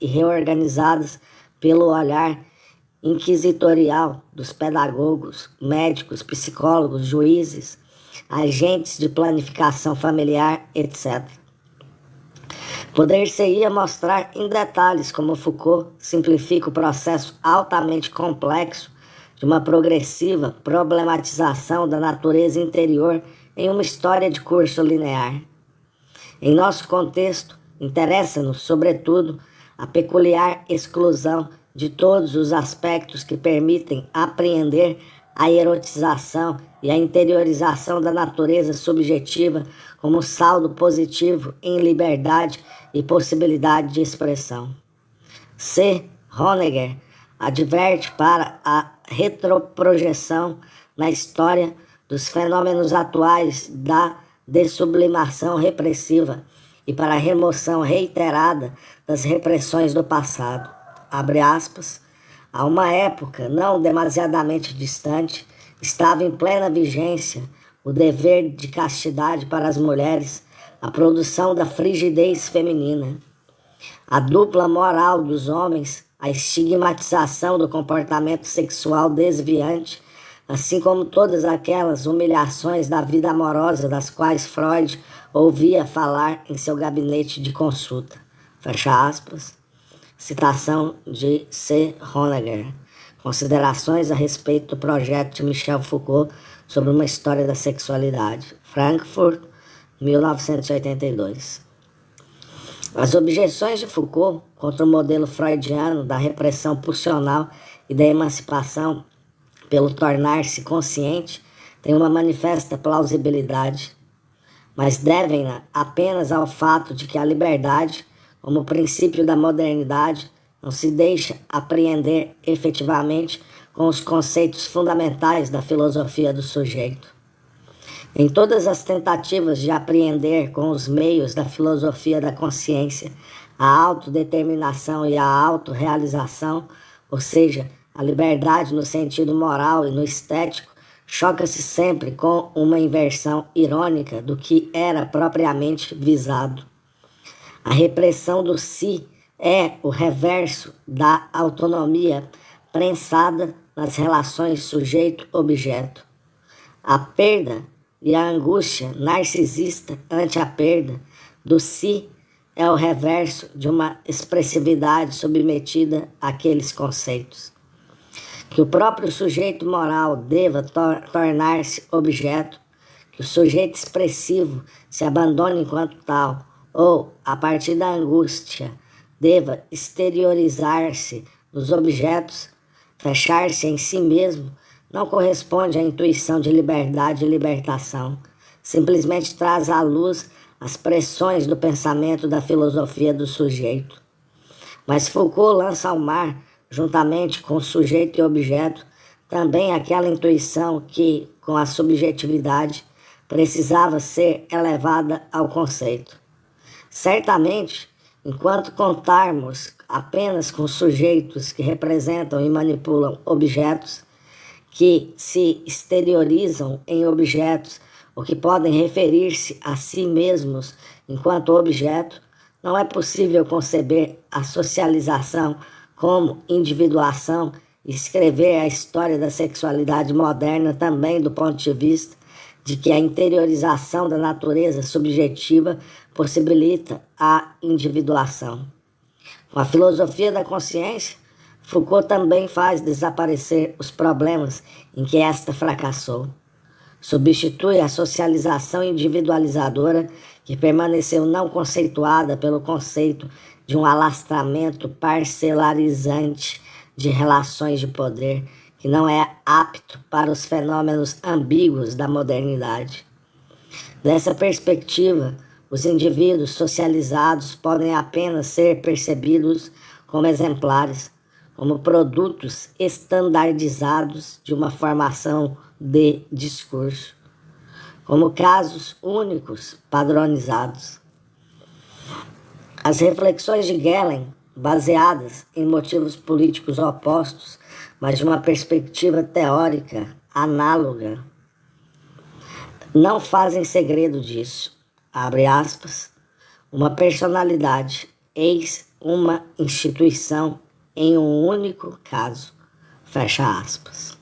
e reorganizadas pelo olhar inquisitorial dos pedagogos, médicos, psicólogos, juízes, agentes de planificação familiar, etc. Poder-se-ia mostrar em detalhes como Foucault simplifica o processo altamente complexo de uma progressiva problematização da natureza interior em uma história de curso linear. Em nosso contexto, interessa-nos, sobretudo, a peculiar exclusão de todos os aspectos que permitem apreender a erotização e a interiorização da natureza subjetiva como saldo positivo em liberdade e possibilidade de expressão. C. Honegger adverte para a retroprojeção na história dos fenômenos atuais da dessublimação repressiva e para a remoção reiterada das repressões do passado. Abre aspas, a uma época não demasiadamente distante, estava em plena vigência o dever de castidade para as mulheres, a produção da frigidez feminina, a dupla moral dos homens, a estigmatização do comportamento sexual desviante, assim como todas aquelas humilhações da vida amorosa das quais Freud ouvia falar em seu gabinete de consulta. Fecha aspas. Citação de C. Honegger. Considerações a respeito do projeto de Michel Foucault sobre uma história da sexualidade. Frankfurt, 1982. As objeções de Foucault contra o modelo freudiano da repressão pulsional e da emancipação pelo tornar-se consciente têm uma manifesta plausibilidade, mas devem-na apenas ao fato de que a liberdade, como princípio da modernidade, não se deixa apreender efetivamente com os conceitos fundamentais da filosofia do sujeito. Em todas as tentativas de apreender com os meios da filosofia da consciência a autodeterminação e a autorrealização, ou seja, a liberdade no sentido moral e no estético, choca-se sempre com uma inversão irônica do que era propriamente visado. A repressão do si é o reverso da autonomia prensada nas relações sujeito-objeto. A perda e a angústia narcisista ante a perda do si é o reverso de uma expressividade submetida àqueles conceitos. Que o próprio sujeito moral deva tornar-se objeto, que o sujeito expressivo se abandone enquanto tal, ou, a partir da angústia, deva exteriorizar-se nos objetos, fechar-se em si mesmo, não corresponde à intuição de liberdade e libertação. Simplesmente traz à luz as pressões do pensamento da filosofia do sujeito. Mas Foucault lança ao mar, juntamente com sujeito e objeto, também aquela intuição que, com a subjetividade, precisava ser elevada ao conceito. Certamente, enquanto contarmos apenas com sujeitos que representam e manipulam objetos, que se exteriorizam em objetos ou que podem referir-se a si mesmos enquanto objeto, não é possível conceber a socialização como individuação e escrever a história da sexualidade moderna também do ponto de vista de que a interiorização da natureza subjetiva possibilita a individuação. Com a filosofia da consciência, Foucault também faz desaparecer os problemas em que esta fracassou. Substitui a socialização individualizadora que permaneceu não conceituada pelo conceito de um alastramento parcelarizante de relações de poder que não é apto para os fenômenos ambíguos da modernidade. Dessa perspectiva, os indivíduos socializados podem apenas ser percebidos como exemplares, como produtos estandardizados de uma formação de discurso, como casos únicos padronizados. As reflexões de Galen, baseadas em motivos políticos opostos, mas de uma perspectiva teórica análoga, não fazem segredo disso. Abre aspas, uma personalidade, eis uma instituição em um único caso, fecha aspas.